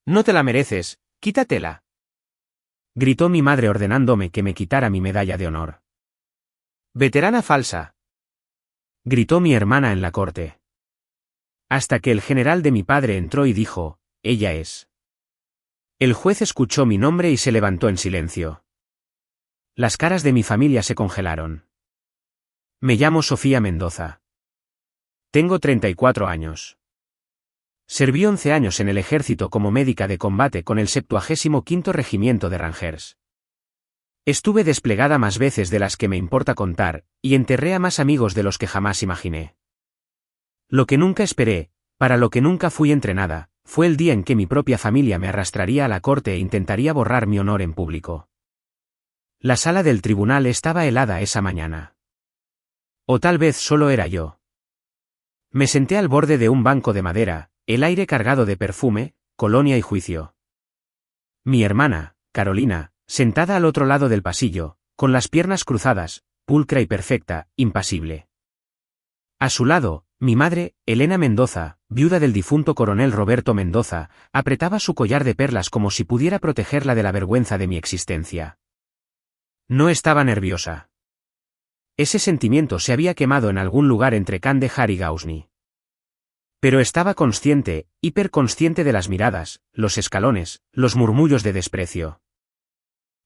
No te la mereces, quítatela. Gritó mi madre ordenándome que me quitara mi medalla de honor. Veterana falsa. Gritó mi hermana en la corte. Hasta que el general de mi padre entró y dijo, ella es. El juez escuchó mi nombre y se levantó en silencio. Las caras de mi familia se congelaron. Me llamo Sofía Mendoza. Tengo 34 años. Serví 11 años en el ejército como médica de combate con el 75º Regimiento de Rangers. Estuve desplegada más veces de las que me importa contar, y enterré a más amigos de los que jamás imaginé. Lo que nunca esperé, para lo que nunca fui entrenada, fue el día en que mi propia familia me arrastraría a la corte e intentaría borrar mi honor en público. La sala del tribunal estaba helada esa mañana. O tal vez solo era yo. Me senté al borde de un banco de madera, el aire cargado de perfume, colonia y juicio. Mi hermana, Carolina, sentada al otro lado del pasillo, con las piernas cruzadas, pulcra y perfecta, impasible. A su lado, mi madre, Elena Mendoza, viuda del difunto coronel Roberto Mendoza, apretaba su collar de perlas como si pudiera protegerla de la vergüenza de mi existencia. No estaba nerviosa. Ese sentimiento se había quemado en algún lugar entre Kandahar y Ghazni. Pero estaba consciente, hiperconsciente de las miradas, los escalones, los murmullos de desprecio.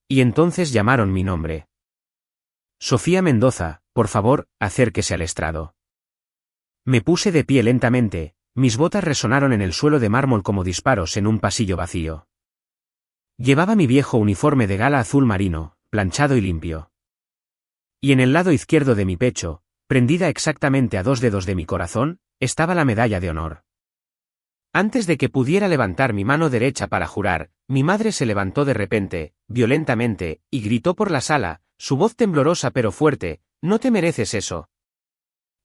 Y entonces llamaron mi nombre. Sofía Mendoza, por favor, acérquese al estrado. Me puse de pie lentamente, mis botas resonaron en el suelo de mármol como disparos en un pasillo vacío. Llevaba mi viejo uniforme de gala azul marino, planchado y limpio. Y en el lado izquierdo de mi pecho, prendida exactamente a 2 dedos de mi corazón, estaba la medalla de honor. Antes de que pudiera levantar mi mano derecha para jurar, mi madre se levantó de repente, violentamente, y gritó por la sala, su voz temblorosa pero fuerte, «No te mereces eso.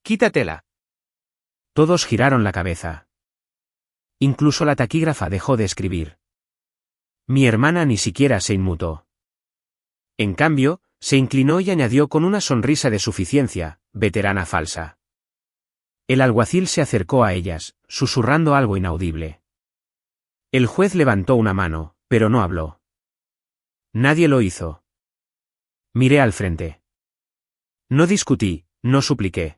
Quítatela». Todos giraron la cabeza. Incluso la taquígrafa dejó de escribir. Mi hermana ni siquiera se inmutó. En cambio, se inclinó y añadió con una sonrisa de suficiencia, «Veterana falsa». El alguacil se acercó a ellas, susurrando algo inaudible. El juez levantó una mano, pero no habló. Nadie lo hizo. Miré al frente. No discutí, no supliqué.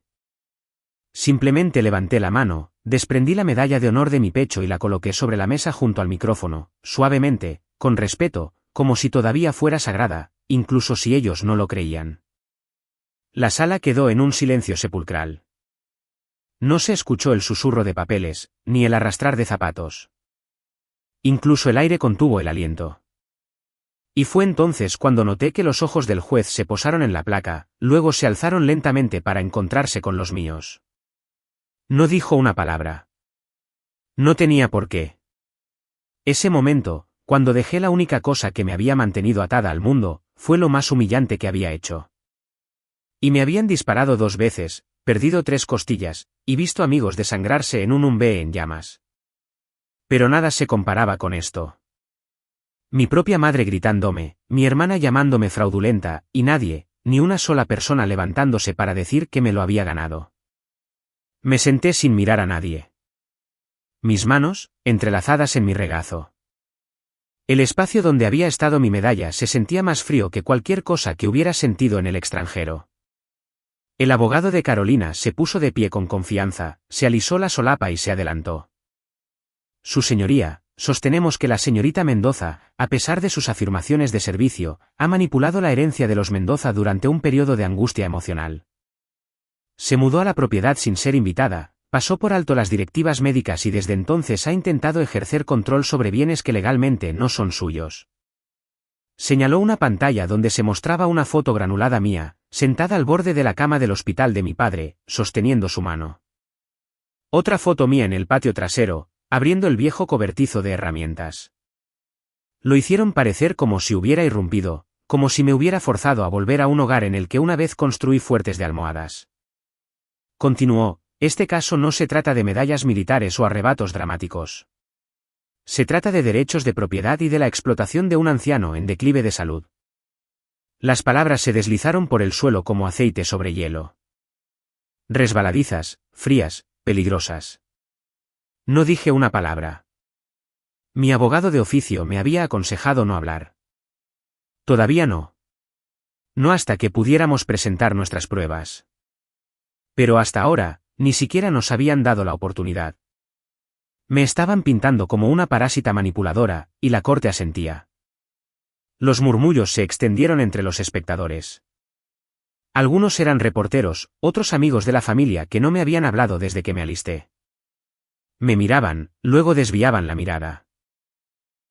Simplemente levanté la mano, desprendí la medalla de honor de mi pecho y la coloqué sobre la mesa junto al micrófono, suavemente, con respeto, como si todavía fuera sagrada, incluso si ellos no lo creían. La sala quedó en un silencio sepulcral. No se escuchó el susurro de papeles, ni el arrastrar de zapatos. Incluso el aire contuvo el aliento. Y fue entonces cuando noté que los ojos del juez se posaron en la placa, luego se alzaron lentamente para encontrarse con los míos. No dijo una palabra. No tenía por qué. Ese momento, cuando dejé la única cosa que me había mantenido atada al mundo, fue lo más humillante que había hecho. Y me habían disparado 2 veces, perdido 3 costillas, y visto amigos desangrarse en un Humvee en llamas. Pero nada se comparaba con esto. Mi propia madre gritándome, mi hermana llamándome fraudulenta, y nadie, ni una sola persona levantándose para decir que me lo había ganado. Me senté sin mirar a nadie. Mis manos, entrelazadas en mi regazo. El espacio donde había estado mi medalla se sentía más frío que cualquier cosa que hubiera sentido en el extranjero. El abogado de Carolina se puso de pie con confianza, se alisó la solapa y se adelantó. Su señoría, sostenemos que la señorita Mendoza, a pesar de sus afirmaciones de servicio, ha manipulado la herencia de los Mendoza durante un periodo de angustia emocional. Se mudó a la propiedad sin ser invitada, pasó por alto las directivas médicas y desde entonces ha intentado ejercer control sobre bienes que legalmente no son suyos. Señaló una pantalla donde se mostraba una foto granulada mía, sentada al borde de la cama del hospital de mi padre, sosteniendo su mano. Otra foto mía en el patio trasero, abriendo el viejo cobertizo de herramientas. Lo hicieron parecer como si hubiera irrumpido, como si me hubiera forzado a volver a un hogar en el que una vez construí fuertes de almohadas. Continuó, este caso no se trata de medallas militares o arrebatos dramáticos. Se trata de derechos de propiedad y de la explotación de un anciano en declive de salud. Las palabras se deslizaron por el suelo como aceite sobre hielo. Resbaladizas, frías, peligrosas. No dije una palabra. Mi abogado de oficio me había aconsejado no hablar. Todavía no. No hasta que pudiéramos presentar nuestras pruebas. Pero hasta ahora, ni siquiera nos habían dado la oportunidad. Me estaban pintando como una parásita manipuladora, y la corte asentía. Los murmullos se extendieron entre los espectadores. Algunos eran reporteros, otros amigos de la familia que no me habían hablado desde que me alisté. Me miraban, luego desviaban la mirada.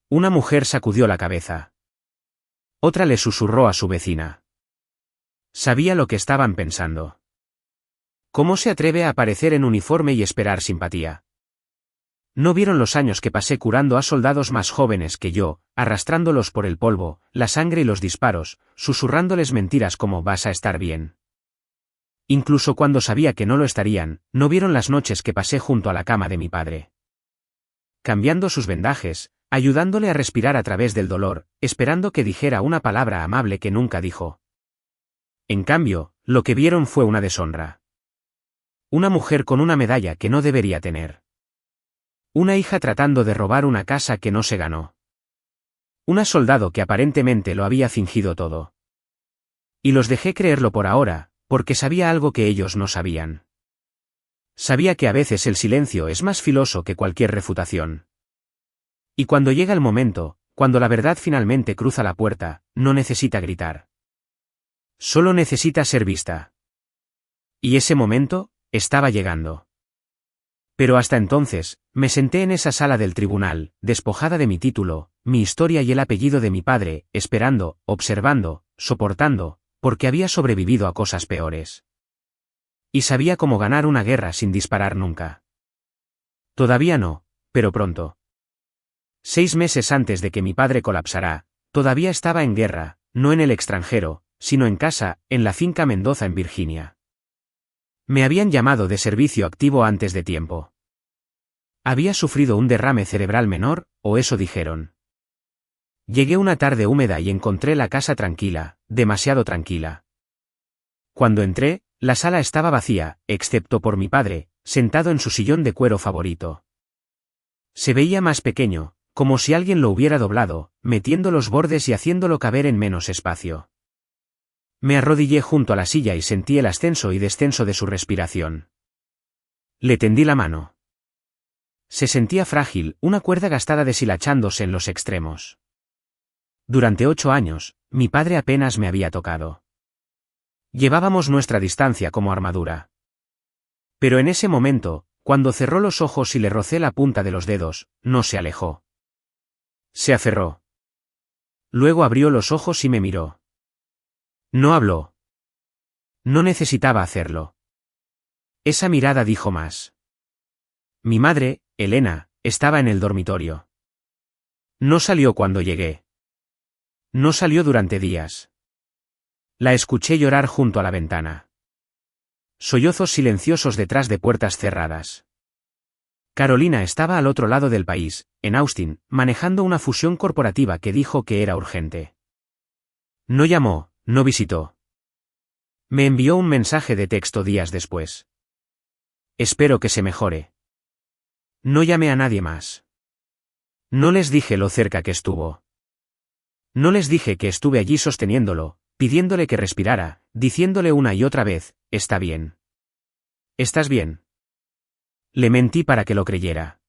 Una mujer sacudió la cabeza. Otra le susurró a su vecina. Sabía lo que estaban pensando. ¿Cómo se atreve a aparecer en uniforme y esperar simpatía? No vieron los años que pasé curando a soldados más jóvenes que yo, arrastrándolos por el polvo, la sangre y los disparos, susurrándoles mentiras como «vas a estar bien». Incluso cuando sabía que no lo estarían, no vieron las noches que pasé junto a la cama de mi padre. Cambiando sus vendajes, ayudándole a respirar a través del dolor, esperando que dijera una palabra amable que nunca dijo. En cambio, lo que vieron fue una deshonra. Una mujer con una medalla que no debería tener. Una hija tratando de robar una casa que no se ganó. Un soldado que aparentemente lo había fingido todo. Y los dejé creerlo por ahora, porque sabía algo que ellos no sabían. Sabía que a veces el silencio es más filoso que cualquier refutación. Y cuando llega el momento, cuando la verdad finalmente cruza la puerta, no necesita gritar. Solo necesita ser vista. Y ese momento, estaba llegando. Pero hasta entonces, me senté en esa sala del tribunal, despojada de mi título, mi historia y el apellido de mi padre, esperando, observando, soportando, porque había sobrevivido a cosas peores. Y sabía cómo ganar una guerra sin disparar nunca. Todavía no, pero pronto. 6 meses antes de que mi padre colapsara, todavía estaba en guerra, no en el extranjero, sino en casa, en la finca Mendoza en Virginia. Me habían llamado de servicio activo antes de tiempo. Había sufrido un derrame cerebral menor, o eso dijeron. Llegué una tarde húmeda y encontré la casa tranquila, demasiado tranquila. Cuando entré, la sala estaba vacía, excepto por mi padre, sentado en su sillón de cuero favorito. Se veía más pequeño, como si alguien lo hubiera doblado, metiendo los bordes y haciéndolo caber en menos espacio. Me arrodillé junto a la silla y sentí el ascenso y descenso de su respiración. Le tendí la mano. Se sentía frágil, una cuerda gastada deshilachándose en los extremos. Durante 8 años, mi padre apenas me había tocado. Llevábamos nuestra distancia como armadura. Pero en ese momento, cuando cerró los ojos y le rocé la punta de los dedos, no se alejó. Se aferró. Luego abrió los ojos y me miró. No habló. No necesitaba hacerlo. Esa mirada dijo más. Mi madre, Elena, estaba en el dormitorio. No salió cuando llegué. No salió durante días. La escuché llorar junto a la ventana. Sollozos silenciosos detrás de puertas cerradas. Carolina estaba al otro lado del país, en Austin, manejando una fusión corporativa que dijo que era urgente. No llamó, no visitó. Me envió un mensaje de texto días después. Espero que se mejore. No llamé a nadie más. No les dije lo cerca que estuvo. No les dije que estuve allí sosteniéndolo, pidiéndole que respirara, diciéndole una y otra vez, está bien. ¿Estás bien? Le mentí para que lo creyera.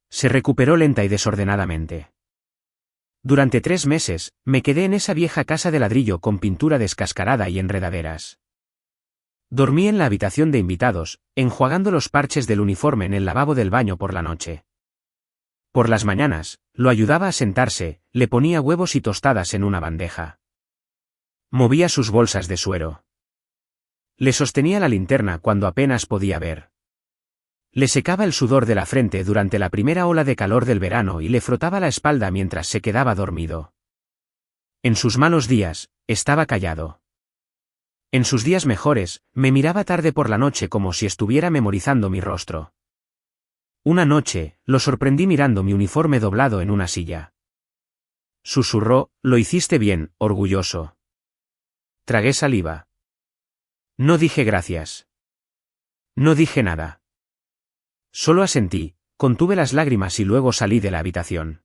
Se recuperó lenta y desordenadamente. Durante 3 meses, me quedé en esa vieja casa de ladrillo con pintura descascarada y enredaderas. Dormí en la habitación de invitados, enjuagando los parches del uniforme en el lavabo del baño por la noche. Por las mañanas, lo ayudaba a sentarse, le ponía huevos y tostadas en una bandeja. Movía sus bolsas de suero. Le sostenía la linterna cuando apenas podía ver. Le secaba el sudor de la frente durante la primera ola de calor del verano y le frotaba la espalda mientras se quedaba dormido. En sus malos días, estaba callado. En sus días mejores, me miraba tarde por la noche como si estuviera memorizando mi rostro. Una noche, lo sorprendí mirando mi uniforme doblado en una silla. Susurró, lo hiciste bien, orgulloso. Tragué saliva. No dije gracias. No dije nada. Solo asentí, contuve las lágrimas y luego salí de la habitación.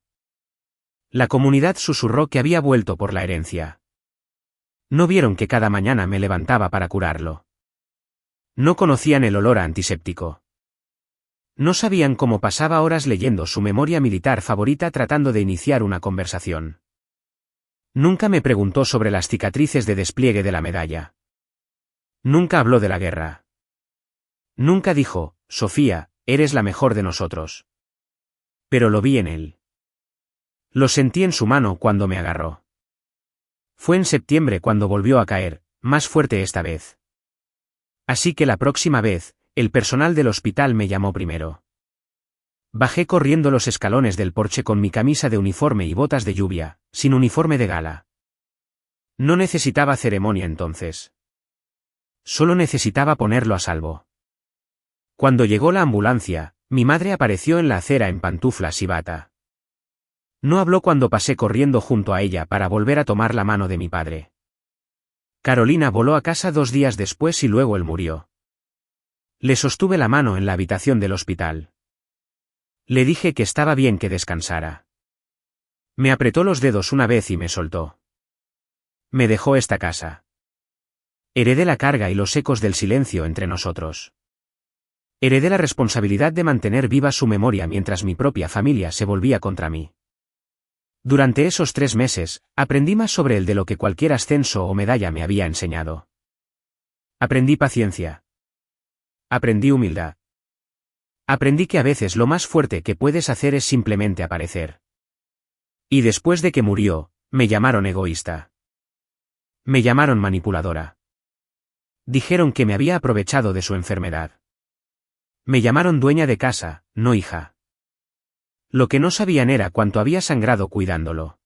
La comunidad susurró que había vuelto por la herencia. No vieron que cada mañana me levantaba para curarlo. No conocían el olor a antiséptico. No sabían cómo pasaba horas leyendo su memoria militar favorita tratando de iniciar una conversación. Nunca me preguntó sobre las cicatrices de despliegue de la medalla. Nunca habló de la guerra. Nunca dijo, Sofía, eres la mejor de nosotros. Pero lo vi en él. Lo sentí en su mano cuando me agarró. Fue en septiembre cuando volvió a caer, más fuerte esta vez. Así que la próxima vez, el personal del hospital me llamó primero. Bajé corriendo los escalones del porche con mi camisa de uniforme y botas de lluvia, sin uniforme de gala. No necesitaba ceremonia entonces. Solo necesitaba ponerlo a salvo. Cuando llegó la ambulancia, mi madre apareció en la acera en pantuflas y bata. No habló cuando pasé corriendo junto a ella para volver a tomar la mano de mi padre. Carolina voló a casa 2 días después y luego él murió. Le sostuve la mano en la habitación del hospital. Le dije que estaba bien que descansara. Me apretó los dedos una vez y me soltó. Me dejó esta casa. Heredé la carga y los ecos del silencio entre nosotros. Heredé la responsabilidad de mantener viva su memoria mientras mi propia familia se volvía contra mí. Durante esos 3 meses, aprendí más sobre él de lo que cualquier ascenso o medalla me había enseñado. Aprendí paciencia. Aprendí humildad. Aprendí que a veces lo más fuerte que puedes hacer es simplemente aparecer. Y después de que murió, me llamaron egoísta. Me llamaron manipuladora. Dijeron que me había aprovechado de su enfermedad. Me llamaron dueña de casa, no hija. Lo que no sabían era cuánto había sangrado cuidándolo.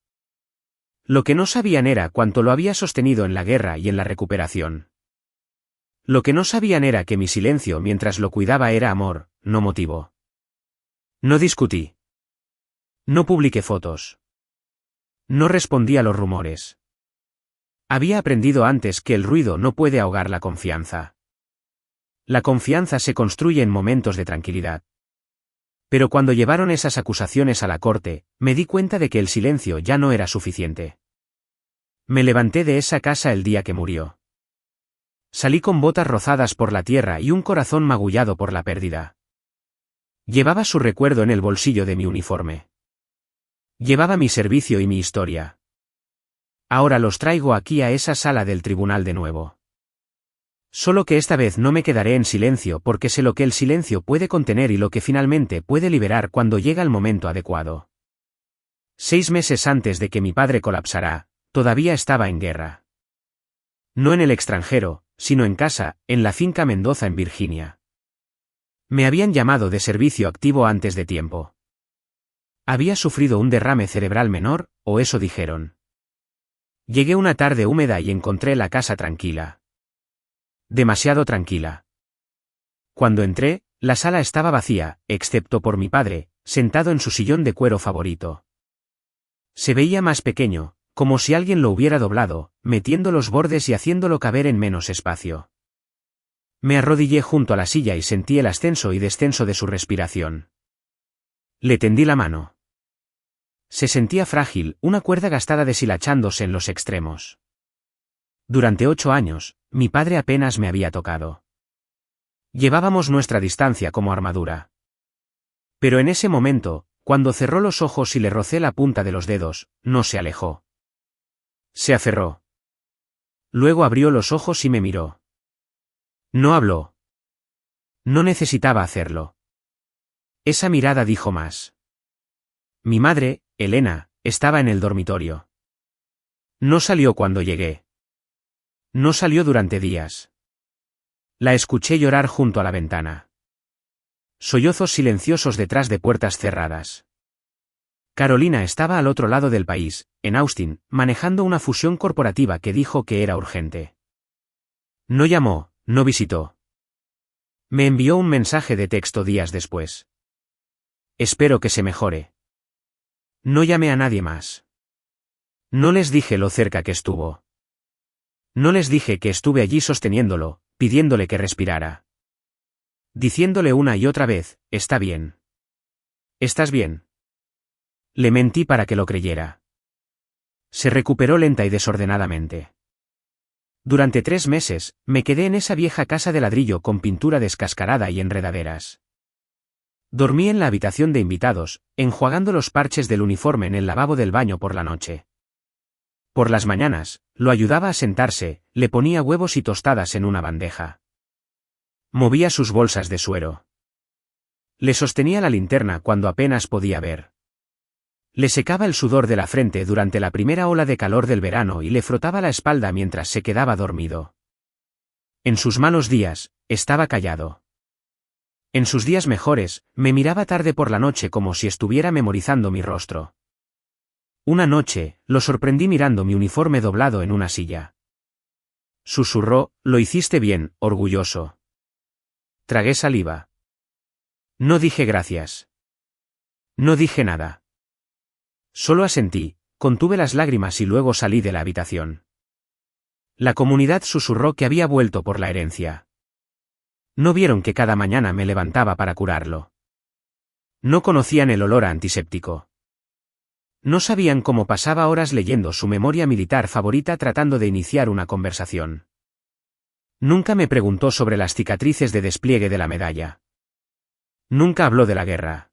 Lo que no sabían era cuánto lo había sostenido en la guerra y en la recuperación. Lo que no sabían era que mi silencio mientras lo cuidaba era amor, no motivo. No discutí. No publiqué fotos. No respondí a los rumores. Había aprendido antes que el ruido no puede ahogar la confianza. La confianza se construye en momentos de tranquilidad. Pero cuando llevaron esas acusaciones a la corte, me di cuenta de que el silencio ya no era suficiente. Me levanté de esa casa el día que murió. Salí con botas rozadas por la tierra y un corazón magullado por la pérdida. Llevaba su recuerdo en el bolsillo de mi uniforme. Llevaba mi servicio y mi historia. Ahora los traigo aquí a esa sala del tribunal de nuevo. Solo que esta vez no me quedaré en silencio porque sé lo que el silencio puede contener y lo que finalmente puede liberar cuando llega el momento adecuado. 6 meses antes de que mi padre colapsara, todavía estaba en guerra. No en el extranjero, sino en casa, en la finca Mendoza en Virginia. Me habían llamado de servicio activo antes de tiempo. Había sufrido un derrame cerebral menor, o eso dijeron. Llegué una tarde húmeda y encontré la casa tranquila. Demasiado tranquila. Cuando entré, la sala estaba vacía, excepto por mi padre, sentado en su sillón de cuero favorito. Se veía más pequeño, como si alguien lo hubiera doblado, metiendo los bordes y haciéndolo caber en menos espacio. Me arrodillé junto a la silla y sentí el ascenso y descenso de su respiración. Le tendí la mano. Se sentía frágil, una cuerda gastada deshilachándose en los extremos. Durante 8 años, mi padre apenas me había tocado. Llevábamos nuestra distancia como armadura. Pero en ese momento, cuando cerró los ojos y le rocé la punta de los dedos, no se alejó. Se aferró. Luego abrió los ojos y me miró. No habló. No necesitaba hacerlo. Esa mirada dijo más. Mi madre, Elena, estaba en el dormitorio. No salió cuando llegué. No salió durante días. La escuché llorar junto a la ventana. Sollozos silenciosos detrás de puertas cerradas. Carolina estaba al otro lado del país, en Austin, manejando una fusión corporativa que dijo que era urgente. No llamó, no visitó. Me envió un mensaje de texto días después. Espero que se mejore. No llamé a nadie más. No les dije lo cerca que estuvo. No les dije que estuve allí sosteniéndolo, pidiéndole que respirara. Diciéndole una y otra vez, está bien. ¿Estás bien? Le mentí para que lo creyera. Se recuperó lenta y desordenadamente. Durante 3 meses, me quedé en esa vieja casa de ladrillo con pintura descascarada y enredaderas. Dormí en la habitación de invitados, enjuagando los parches del uniforme en el lavabo del baño por la noche. Por las mañanas, lo ayudaba a sentarse, le ponía huevos y tostadas en una bandeja. Movía sus bolsas de suero. Le sostenía la linterna cuando apenas podía ver. Le secaba el sudor de la frente durante la primera ola de calor del verano y le frotaba la espalda mientras se quedaba dormido. En sus malos días, estaba callado. En sus días mejores, me miraba tarde por la noche como si estuviera memorizando mi rostro. Una noche, lo sorprendí mirando mi uniforme doblado en una silla. Susurró, «Lo hiciste bien, orgulloso». Tragué saliva. No dije gracias. No dije nada. Solo asentí, contuve las lágrimas y luego salí de la habitación. La comunidad susurró que había vuelto por la herencia. No vieron que cada mañana me levantaba para curarlo. No conocían el olor a antiséptico. No sabían cómo pasaba horas leyendo su memoria militar favorita tratando de iniciar una conversación. Nunca me preguntó sobre las cicatrices de despliegue de la medalla. Nunca habló de la guerra.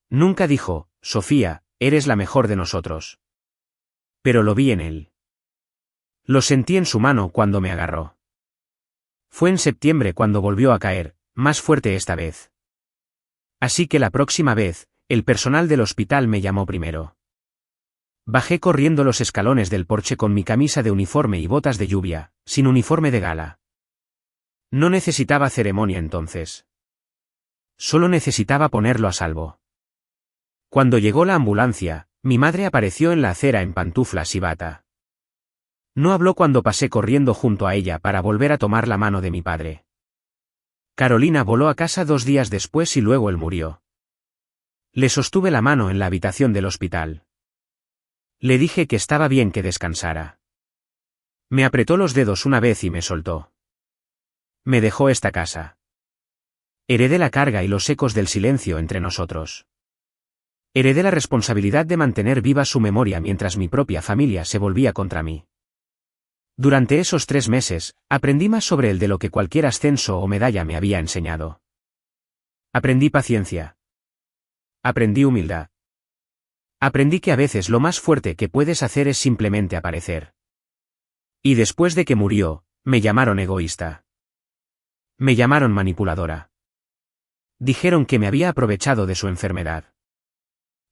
Nunca dijo, «Sofía, eres la mejor de nosotros». Pero lo vi en él. Lo sentí en su mano cuando me agarró. Fue en septiembre cuando volvió a caer, más fuerte esta vez. Así que la próxima vez, el personal del hospital me llamó primero. Bajé corriendo los escalones del porche con mi camisa de uniforme y botas de lluvia, sin uniforme de gala. No necesitaba ceremonia entonces. Solo necesitaba ponerlo a salvo. Cuando llegó la ambulancia, mi madre apareció en la acera en pantuflas y bata. No habló cuando pasé corriendo junto a ella para volver a tomar la mano de mi padre. Carolina voló a casa 2 días después y luego él murió. Le sostuve la mano en la habitación del hospital. Le dije que estaba bien que descansara. Me apretó los dedos una vez y me soltó. Me dejó esta casa. Heredé la carga y los ecos del silencio entre nosotros. Heredé la responsabilidad de mantener viva su memoria mientras mi propia familia se volvía contra mí. Durante esos 3 meses, aprendí más sobre él de lo que cualquier ascenso o medalla me había enseñado. Aprendí paciencia. Aprendí humildad. Aprendí que a veces lo más fuerte que puedes hacer es simplemente aparecer. Y después de que murió, me llamaron egoísta. Me llamaron manipuladora. Dijeron que me había aprovechado de su enfermedad.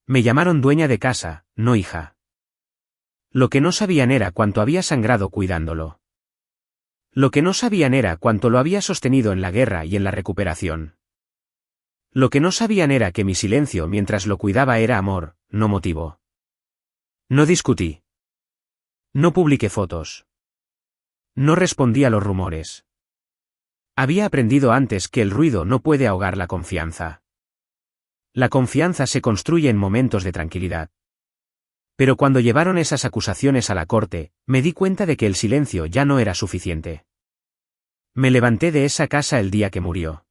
Me llamaron dueña de casa, no hija. Lo que no sabían era cuánto había sangrado cuidándolo. Lo que no sabían era cuánto lo había sostenido en la guerra y en la recuperación. Lo que no sabían era que mi silencio mientras lo cuidaba era amor, no motivo. No discutí. No publiqué fotos. No respondí a los rumores. Había aprendido antes que el ruido no puede ahogar la confianza. La confianza se construye en momentos de tranquilidad. Pero cuando llevaron esas acusaciones a la corte, me di cuenta de que el silencio ya no era suficiente. Me levanté de esa casa el día que murió.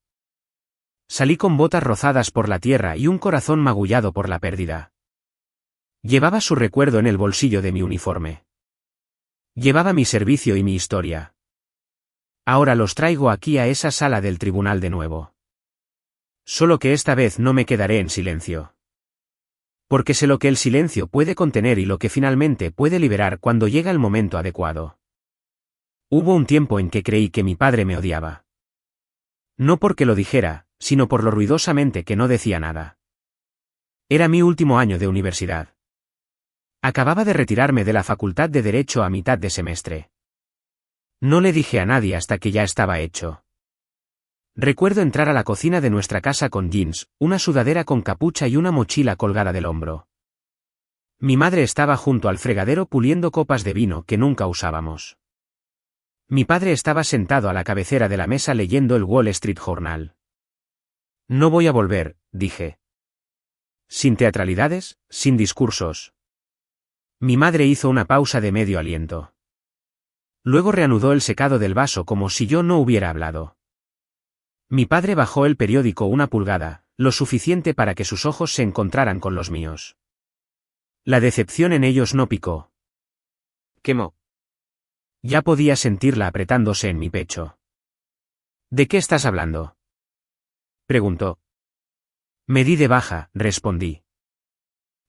Salí con botas rozadas por la tierra y un corazón magullado por la pérdida. Llevaba su recuerdo en el bolsillo de mi uniforme. Llevaba mi servicio y mi historia. Ahora los traigo aquí a esa sala del tribunal de nuevo. Solo que esta vez no me quedaré en silencio. Porque sé lo que el silencio puede contener y lo que finalmente puede liberar cuando llega el momento adecuado. Hubo un tiempo en que creí que mi padre me odiaba. No porque lo dijera, sino por lo ruidosamente que no decía nada. Era mi último año de universidad. Acababa de retirarme de la Facultad de Derecho a mitad de semestre. No le dije a nadie hasta que ya estaba hecho. Recuerdo entrar a la cocina de nuestra casa con jeans, una sudadera con capucha y una mochila colgada del hombro. Mi madre estaba junto al fregadero puliendo copas de vino que nunca usábamos. Mi padre estaba sentado a la cabecera de la mesa leyendo el Wall Street Journal. No voy a volver, dije. Sin teatralidades, sin discursos. Mi madre hizo una pausa de medio aliento. Luego reanudó el secado del vaso como si yo no hubiera hablado. Mi padre bajó el periódico una pulgada, lo suficiente para que sus ojos se encontraran con los míos. La decepción en ellos no picó. Quemó. Ya podía sentirla apretándose en mi pecho. ¿De qué estás hablando?, preguntó. Me di de baja, respondí.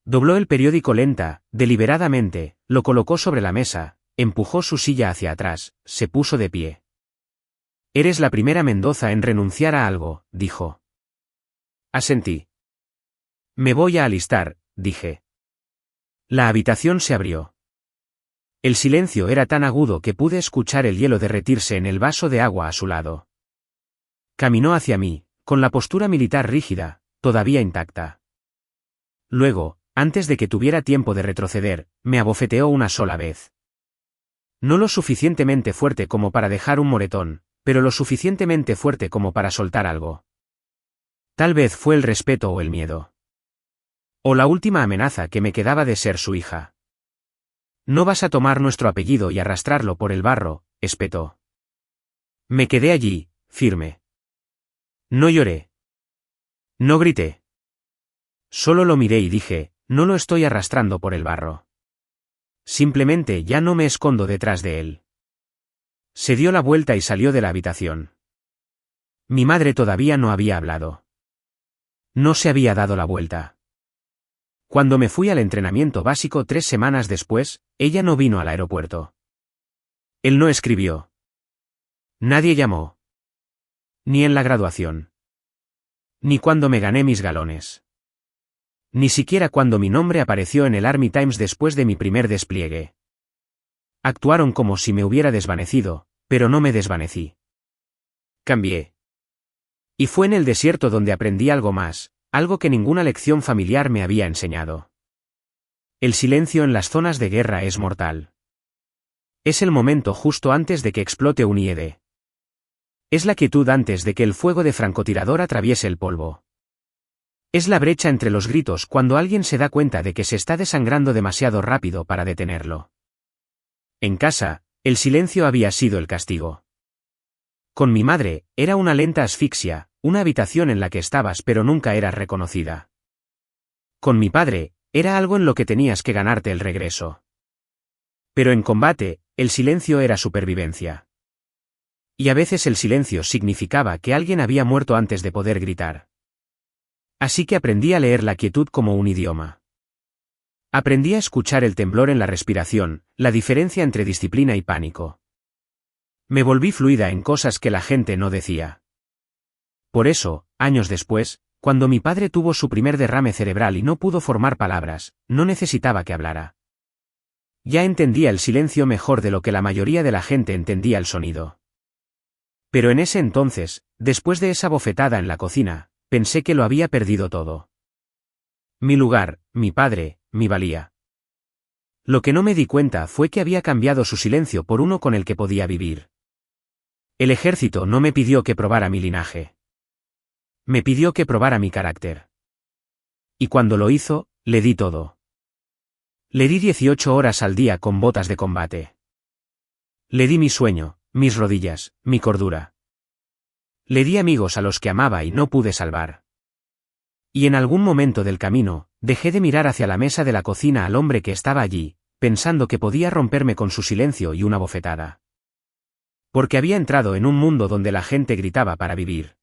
Dobló el periódico lenta, deliberadamente, lo colocó sobre la mesa, empujó su silla hacia atrás, se puso de pie. Eres la primera Mendoza en renunciar a algo, dijo. Asentí. Me voy a alistar, dije. La habitación se abrió. El silencio era tan agudo que pude escuchar el hielo derretirse en el vaso de agua a su lado. Caminó hacia mí, con la postura militar rígida, todavía intacta. Luego, antes de que tuviera tiempo de retroceder, me abofeteó una sola vez. No lo suficientemente fuerte como para dejar un moretón, pero lo suficientemente fuerte como para soltar algo. Tal vez fue el respeto o el miedo. O la última amenaza que me quedaba de ser su hija. No vas a tomar nuestro apellido y arrastrarlo por el barro, espetó. Me quedé allí, firme. No lloré. No grité. Solo lo miré y dije, no lo estoy arrastrando por el barro. Simplemente ya no me escondo detrás de él. Se dio la vuelta y salió de la habitación. Mi madre todavía no había hablado. No se había dado la vuelta. Cuando me fui al entrenamiento básico 3 semanas después, ella no vino al aeropuerto. Él no escribió. Nadie llamó. Ni en la graduación. Ni cuando me gané mis galones. Ni siquiera cuando mi nombre apareció en el Army Times después de mi primer despliegue. Actuaron como si me hubiera desvanecido, pero no me desvanecí. Cambié. Y fue en el desierto donde aprendí algo más, algo que ninguna lección familiar me había enseñado. El silencio en las zonas de guerra es mortal. Es el momento justo antes de que explote un IED. Es la quietud antes de que el fuego de francotirador atraviese el polvo. Es la brecha entre los gritos cuando alguien se da cuenta de que se está desangrando demasiado rápido para detenerlo. En casa, el silencio había sido el castigo. Con mi madre, era una lenta asfixia, una habitación en la que estabas pero nunca eras reconocida. Con mi padre, era algo en lo que tenías que ganarte el regreso. Pero en combate, el silencio era supervivencia. Y a veces el silencio significaba que alguien había muerto antes de poder gritar. Así que aprendí a leer la quietud como un idioma. Aprendí a escuchar el temblor en la respiración, la diferencia entre disciplina y pánico. Me volví fluida en cosas que la gente no decía. Por eso, años después, cuando mi padre tuvo su primer derrame cerebral y no pudo formar palabras, no necesitaba que hablara. Ya entendía el silencio mejor de lo que la mayoría de la gente entendía el sonido. Pero en ese entonces, después de esa bofetada en la cocina, pensé que lo había perdido todo. Mi lugar, mi padre, mi valía. Lo que no me di cuenta fue que había cambiado su silencio por uno con el que podía vivir. El ejército no me pidió que probara mi linaje. Me pidió que probara mi carácter. Y cuando lo hizo, le di todo. Le di 18 horas al día con botas de combate. Le di mi sueño, mis rodillas, mi cordura. Le di amigos a los que amaba y no pude salvar. Y en algún momento del camino, dejé de mirar hacia la mesa de la cocina al hombre que estaba allí, pensando que podía romperme con su silencio y una bofetada. Porque había entrado en un mundo donde la gente gritaba para vivir.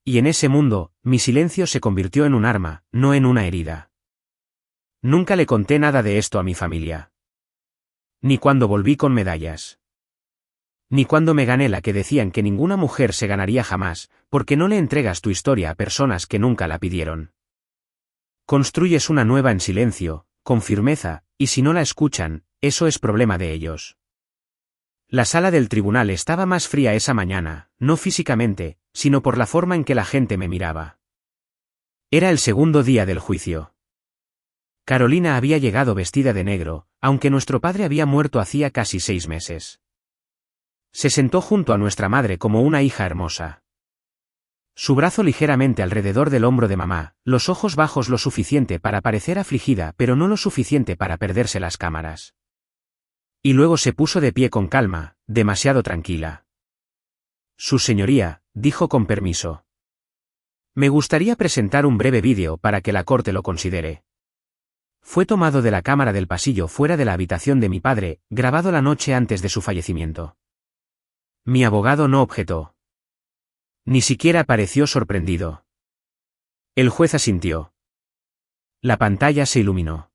Y en ese mundo, mi silencio se convirtió en un arma, no en una herida. Nunca le conté nada de esto a mi familia. Ni cuando volví con medallas. Ni cuando me gané la que decían que ninguna mujer se ganaría jamás, porque no le entregas tu historia a personas que nunca la pidieron. Construyes una nueva en silencio, con firmeza, y si no la escuchan, eso es problema de ellos. La sala del tribunal estaba más fría esa mañana, no físicamente, sino por la forma en que la gente me miraba. Era el segundo día del juicio. Carolina había llegado vestida de negro, aunque nuestro padre había muerto hacía casi 6 meses. Se sentó junto a nuestra madre como una hija hermosa. Su brazo ligeramente alrededor del hombro de mamá, los ojos bajos lo suficiente para parecer afligida pero no lo suficiente para perderse las cámaras. Y luego se puso de pie con calma, demasiado tranquila. Su señoría, dijo con permiso. Me gustaría presentar un breve vídeo para que la corte lo considere. Fue tomado de la cámara del pasillo fuera de la habitación de mi padre, grabado la noche antes de su fallecimiento. Mi abogado no objetó. Ni siquiera pareció sorprendido. El juez asintió. La pantalla se iluminó.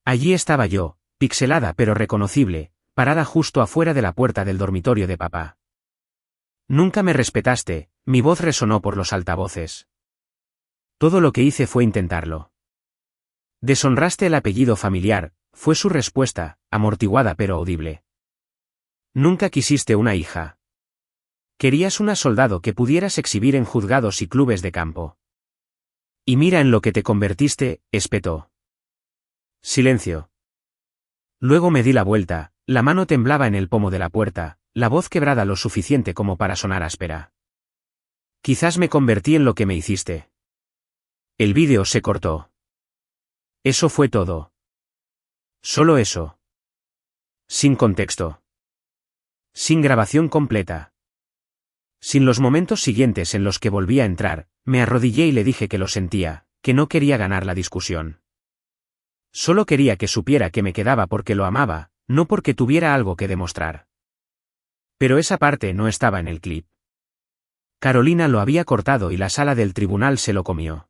Allí estaba yo, pixelada pero reconocible, parada justo afuera de la puerta del dormitorio de papá. Nunca me respetaste, mi voz resonó por los altavoces. Todo lo que hice fue intentarlo. Deshonraste el apellido familiar, fue su respuesta, amortiguada pero audible. Nunca quisiste una hija. Querías una soldado que pudieras exhibir en juzgados y clubes de campo. Y mira en lo que te convertiste, espetó. Silencio. Luego me di la vuelta, la mano temblaba en el pomo de la puerta, la voz quebrada lo suficiente como para sonar áspera. Quizás me convertí en lo que me hiciste. El vídeo se cortó. Eso fue todo. Solo eso. Sin contexto. Sin grabación completa. Sin los momentos siguientes en los que volví a entrar, me arrodillé y le dije que lo sentía, que no quería ganar la discusión. Solo quería que supiera que me quedaba porque lo amaba, no porque tuviera algo que demostrar. Pero esa parte no estaba en el clip. Carolina lo había cortado y la sala del tribunal se lo comió.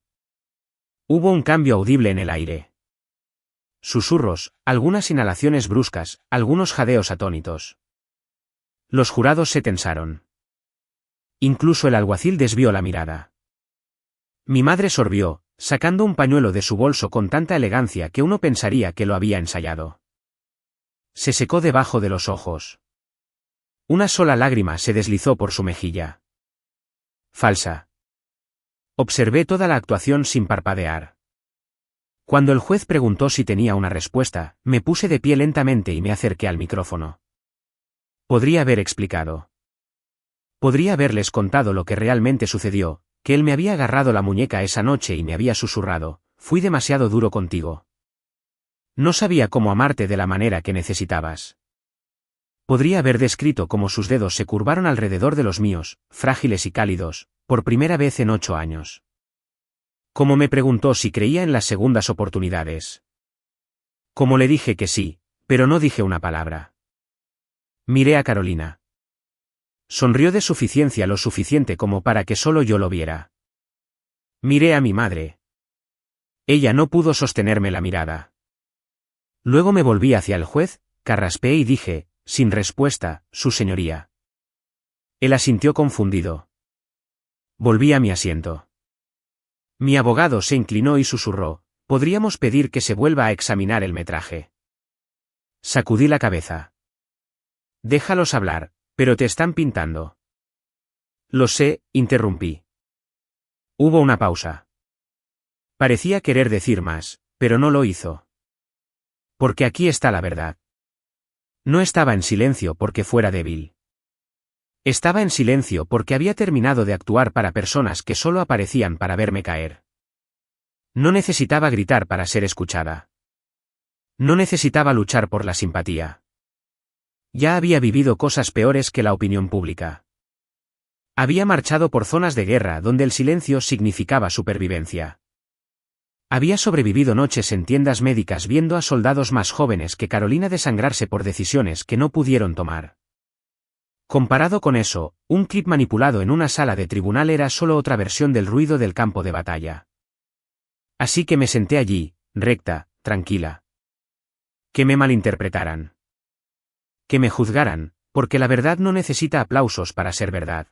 Hubo un cambio audible en el aire. Susurros, algunas inhalaciones bruscas, algunos jadeos atónitos. Los jurados se tensaron. Incluso el alguacil desvió la mirada. Mi madre sorbió, sacando un pañuelo de su bolso con tanta elegancia que uno pensaría que lo había ensayado. Se secó debajo de los ojos. Una sola lágrima se deslizó por su mejilla. Falsa. Observé toda la actuación sin parpadear. Cuando el juez preguntó si tenía una respuesta, me puse de pie lentamente y me acerqué al micrófono. Podría haber explicado. Podría haberles contado lo que realmente sucedió, que él me había agarrado la muñeca esa noche y me había susurrado, fui demasiado duro contigo. No sabía cómo amarte de la manera que necesitabas. Podría haber descrito cómo sus dedos se curvaron alrededor de los míos, frágiles y cálidos, por primera vez en 8 años. Como me preguntó si creía en las segundas oportunidades. Como le dije que sí, pero no dije una palabra. Miré a Carolina. Sonrió de suficiencia lo suficiente como para que solo yo lo viera. Miré a mi madre. Ella no pudo sostenerme la mirada. Luego me volví hacia el juez, carraspeé y dije, sin respuesta, su señoría. Él asintió confundido. Volví a mi asiento. Mi abogado se inclinó y susurró, podríamos pedir que se vuelva a examinar el metraje. Sacudí la cabeza. Déjalos hablar, pero te están pintando. Lo sé, interrumpí. Hubo una pausa. Parecía querer decir más, pero no lo hizo. Porque aquí está la verdad. No estaba en silencio porque fuera débil. Estaba en silencio porque había terminado de actuar para personas que solo aparecían para verme caer. No necesitaba gritar para ser escuchada. No necesitaba luchar por la simpatía. Ya había vivido cosas peores que la opinión pública. Había marchado por zonas de guerra donde el silencio significaba supervivencia. Había sobrevivido noches en tiendas médicas viendo a soldados más jóvenes que Carolina desangrarse por decisiones que no pudieron tomar. Comparado con eso, un clip manipulado en una sala de tribunal era solo otra versión del ruido del campo de batalla. Así que me senté allí, recta, tranquila. Que me malinterpretaran. Que me juzgaran, porque la verdad no necesita aplausos para ser verdad.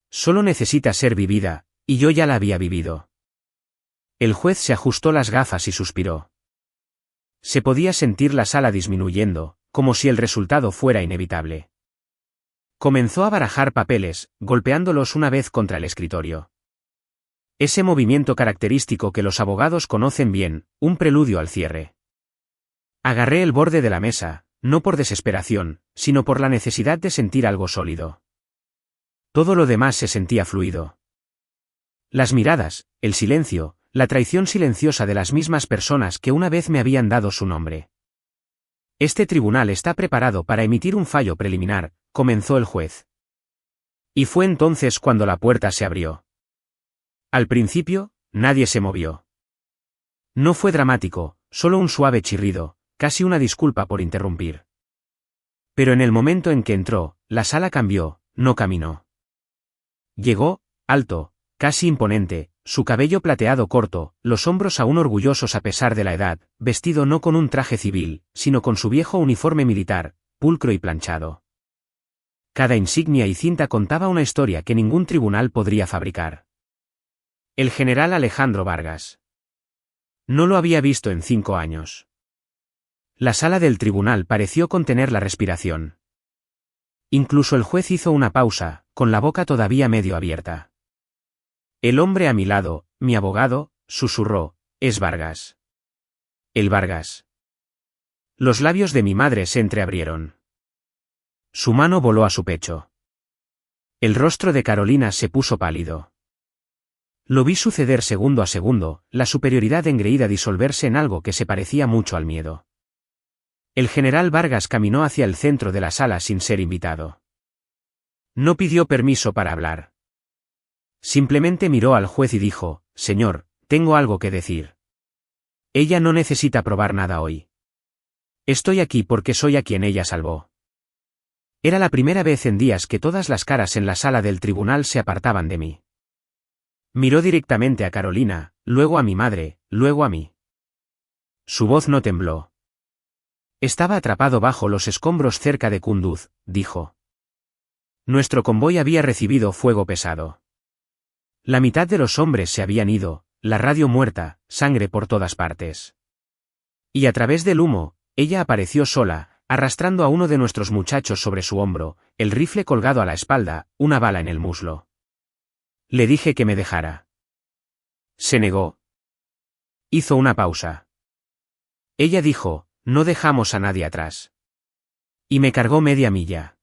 Solo necesita ser vivida, y yo ya la había vivido. El juez se ajustó las gafas y suspiró. Se podía sentir la sala disminuyendo, como si el resultado fuera inevitable. Comenzó a barajar papeles, golpeándolos una vez contra el escritorio. Ese movimiento característico que los abogados conocen bien, un preludio al cierre. Agarré el borde de la mesa, no por desesperación, sino por la necesidad de sentir algo sólido. Todo lo demás se sentía fluido. Las miradas, el silencio, la traición silenciosa de las mismas personas que una vez me habían dado su nombre. Este tribunal está preparado para emitir un fallo preliminar, comenzó el juez. Y fue entonces cuando la puerta se abrió. Al principio, nadie se movió. No fue dramático, solo un suave chirrido, casi una disculpa por interrumpir. Pero en el momento en que entró, la sala cambió, no caminó. Llegó, alto, casi imponente, su cabello plateado corto, los hombros aún orgullosos a pesar de la edad, vestido no con un traje civil, sino con su viejo uniforme militar, pulcro y planchado. Cada insignia y cinta contaba una historia que ningún tribunal podría fabricar. El general Alejandro Vargas. No lo había visto en 5 años. La sala del tribunal pareció contener la respiración. Incluso el juez hizo una pausa, con la boca todavía medio abierta. El hombre a mi lado, mi abogado, susurró, es Vargas. El Vargas. Los labios de mi madre se entreabrieron. Su mano voló a su pecho. El rostro de Carolina se puso pálido. Lo vi suceder segundo a segundo, la superioridad engreída disolverse en algo que se parecía mucho al miedo. El general Vargas caminó hacia el centro de la sala sin ser invitado. No pidió permiso para hablar. Simplemente miró al juez y dijo, señor, tengo algo que decir. Ella no necesita probar nada hoy. Estoy aquí porque soy a quien ella salvó. Era la primera vez en días que todas las caras en la sala del tribunal se apartaban de mí. Miró directamente a Carolina, luego a mi madre, luego a mí. Su voz no tembló. Estaba atrapado bajo los escombros cerca de Kunduz, dijo. Nuestro convoy había recibido fuego pesado. La mitad de los hombres se habían ido, la radio muerta, sangre por todas partes. Y a través del humo, ella apareció sola, arrastrando a uno de nuestros muchachos sobre su hombro, el rifle colgado a la espalda, una bala en el muslo. Le dije que me dejara. Se negó. Hizo una pausa. Ella dijo, no dejamos a nadie atrás. Y me cargó media milla.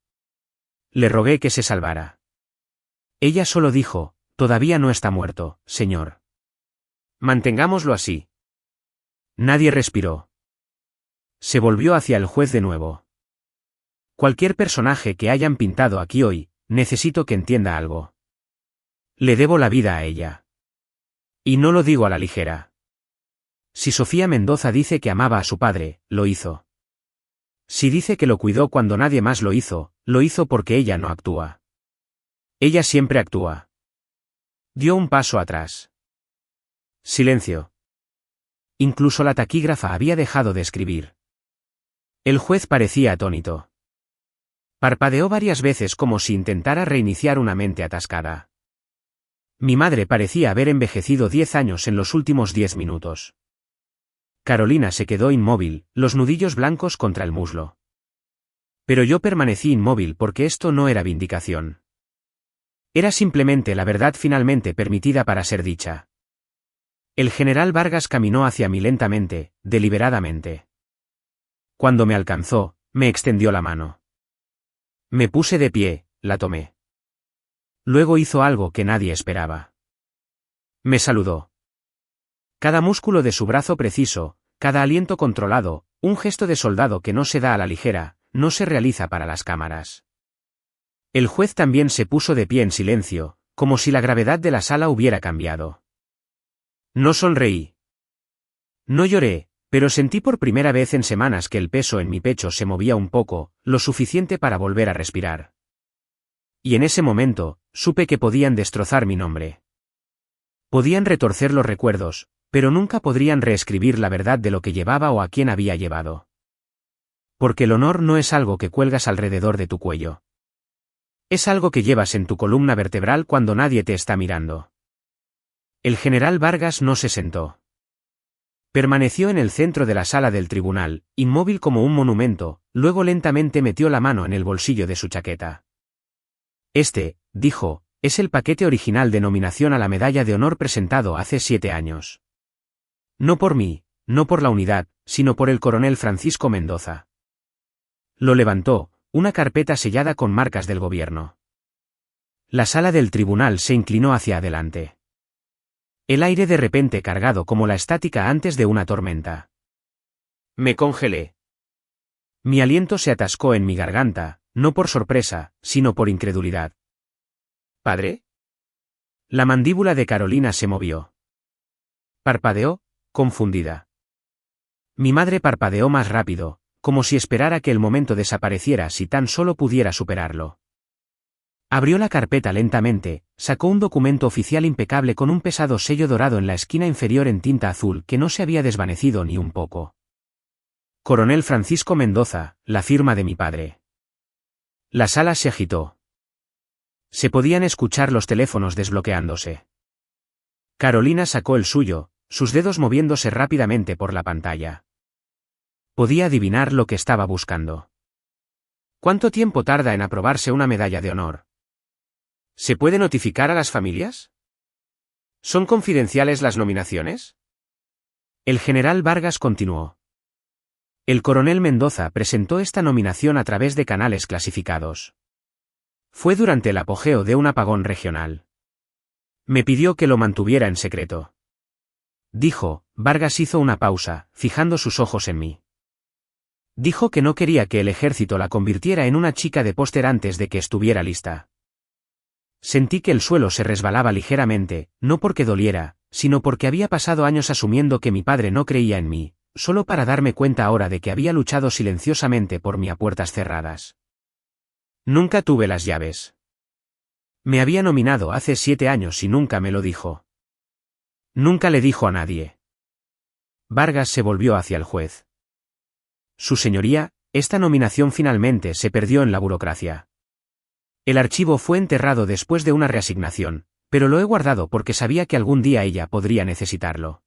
Le rogué que se salvara. Ella solo dijo, todavía no está muerto, señor. Mantengámoslo así. Nadie respiró. Se volvió hacia el juez de nuevo. Cualquier personaje que hayan pintado aquí hoy, necesito que entienda algo. Le debo la vida a ella. Y no lo digo a la ligera. Si Sofía Mendoza dice que amaba a su padre, lo hizo. Si dice que lo cuidó cuando nadie más lo hizo porque ella no actúa. Ella siempre actúa. Dio un paso atrás. Silencio. Incluso la taquígrafa había dejado de escribir. El juez parecía atónito. Parpadeó varias veces como si intentara reiniciar una mente atascada. Mi madre parecía haber envejecido 10 años en los últimos 10 minutos. Carolina se quedó inmóvil, los nudillos blancos contra el muslo. Pero yo permanecí inmóvil porque esto no era vindicación. Era simplemente la verdad finalmente permitida para ser dicha. El general Vargas caminó hacia mí lentamente, deliberadamente. Cuando me alcanzó, me extendió la mano. Me puse de pie, la tomé. Luego hizo algo que nadie esperaba. Me saludó. Cada músculo de su brazo preciso, cada aliento controlado, un gesto de soldado que no se da a la ligera, no se realiza para las cámaras. El juez también se puso de pie en silencio, como si la gravedad de la sala hubiera cambiado. No sonreí. No lloré, pero sentí por primera vez en semanas que el peso en mi pecho se movía un poco, lo suficiente para volver a respirar. Y en ese momento, supe que podían destrozar mi nombre. Podían retorcer los recuerdos, pero nunca podrían reescribir la verdad de lo que llevaba o a quién había llevado. Porque el honor no es algo que cuelgas alrededor de tu cuello. Es algo que llevas en tu columna vertebral cuando nadie te está mirando. El general Vargas no se sentó. Permaneció en el centro de la sala del tribunal, inmóvil como un monumento, luego lentamente metió la mano en el bolsillo de su chaqueta. Dijo, es el paquete original de nominación a la medalla de honor presentado hace 7 años. No por mí, no por la unidad, sino por el coronel Francisco Mendoza. Lo levantó, una carpeta sellada con marcas del gobierno. La sala del tribunal se inclinó hacia adelante. El aire de repente cargado como la estática antes de una tormenta. Me congelé. Mi aliento se atascó en mi garganta, no por sorpresa, sino por incredulidad. ¿Padre? La mandíbula de Carolina se movió. Parpadeó, confundida. Mi madre parpadeó más rápido, como si esperara que el momento desapareciera si tan solo pudiera superarlo. Abrió la carpeta lentamente, sacó un documento oficial impecable con un pesado sello dorado en la esquina inferior en tinta azul que no se había desvanecido ni un poco. Coronel Francisco Mendoza, la firma de mi padre. La sala se agitó. Se podían escuchar los teléfonos desbloqueándose. Carolina sacó el suyo, sus dedos moviéndose rápidamente por la pantalla. Podía adivinar lo que estaba buscando. ¿Cuánto tiempo tarda en aprobarse una medalla de honor? ¿Se puede notificar a las familias? ¿Son confidenciales las nominaciones? El general Vargas continuó. El coronel Mendoza presentó esta nominación a través de canales clasificados. Fue durante el apogeo de un apagón regional. Me pidió que lo mantuviera en secreto. Dijo, Vargas hizo una pausa, fijando sus ojos en mí. Dijo que no quería que el ejército la convirtiera en una chica de póster antes de que estuviera lista. Sentí que el suelo se resbalaba ligeramente, no porque doliera, sino porque había pasado años asumiendo que mi padre no creía en mí, solo para darme cuenta ahora de que había luchado silenciosamente por mí a puertas cerradas. Nunca tuve las llaves. Me había nominado hace 7 años y nunca me lo dijo. Nunca le dijo a nadie. Vargas se volvió hacia el juez. Su señoría, esta nominación finalmente se perdió en la burocracia. El archivo fue enterrado después de una reasignación, pero lo he guardado porque sabía que algún día ella podría necesitarlo.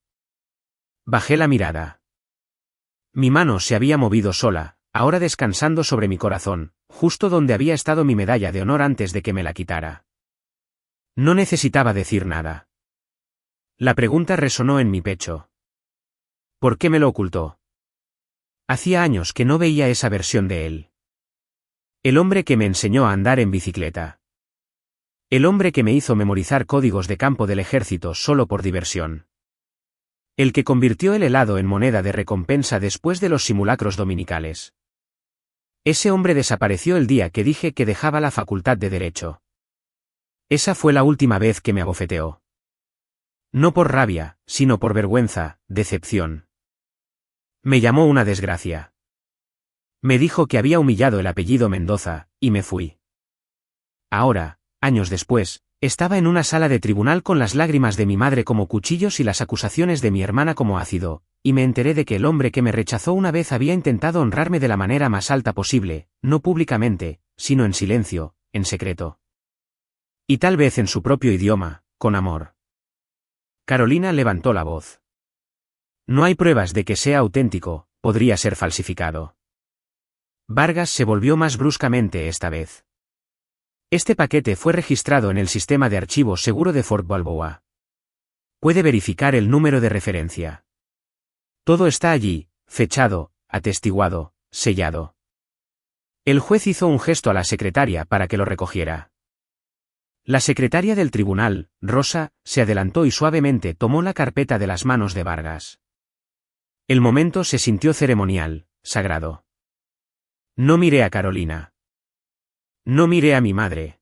Bajé la mirada. Mi mano se había movido sola, ahora descansando sobre mi corazón, justo donde había estado mi medalla de honor antes de que me la quitara. No necesitaba decir nada. La pregunta resonó en mi pecho. ¿Por qué me lo ocultó? Hacía años que no veía esa versión de él. El hombre que me enseñó a andar en bicicleta. El hombre que me hizo memorizar códigos de campo del ejército solo por diversión. El que convirtió el helado en moneda de recompensa después de los simulacros dominicales. Ese hombre desapareció el día que dije que dejaba la facultad de Derecho. Esa fue la última vez que me abofeteó. No por rabia, sino por vergüenza, decepción. Me llamó una desgracia. Me dijo que había humillado el apellido Mendoza, y me fui. Ahora, años después, estaba en una sala de tribunal con las lágrimas de mi madre como cuchillos y las acusaciones de mi hermana como ácido, y me enteré de que el hombre que me rechazó una vez había intentado honrarme de la manera más alta posible, no públicamente, sino en silencio, en secreto. Y tal vez en su propio idioma, con amor. Carolina levantó la voz. No hay pruebas de que sea auténtico, podría ser falsificado. Vargas se volvió más bruscamente esta vez. Este paquete fue registrado en el sistema de archivos seguro de Fort Balboa. Puede verificar el número de referencia. Todo está allí, fechado, atestiguado, sellado. El juez hizo un gesto a la secretaria para que lo recogiera. La secretaria del tribunal, Rosa, se adelantó y suavemente tomó la carpeta de las manos de Vargas. El momento se sintió ceremonial, sagrado. No miré a Carolina. No miré a mi madre.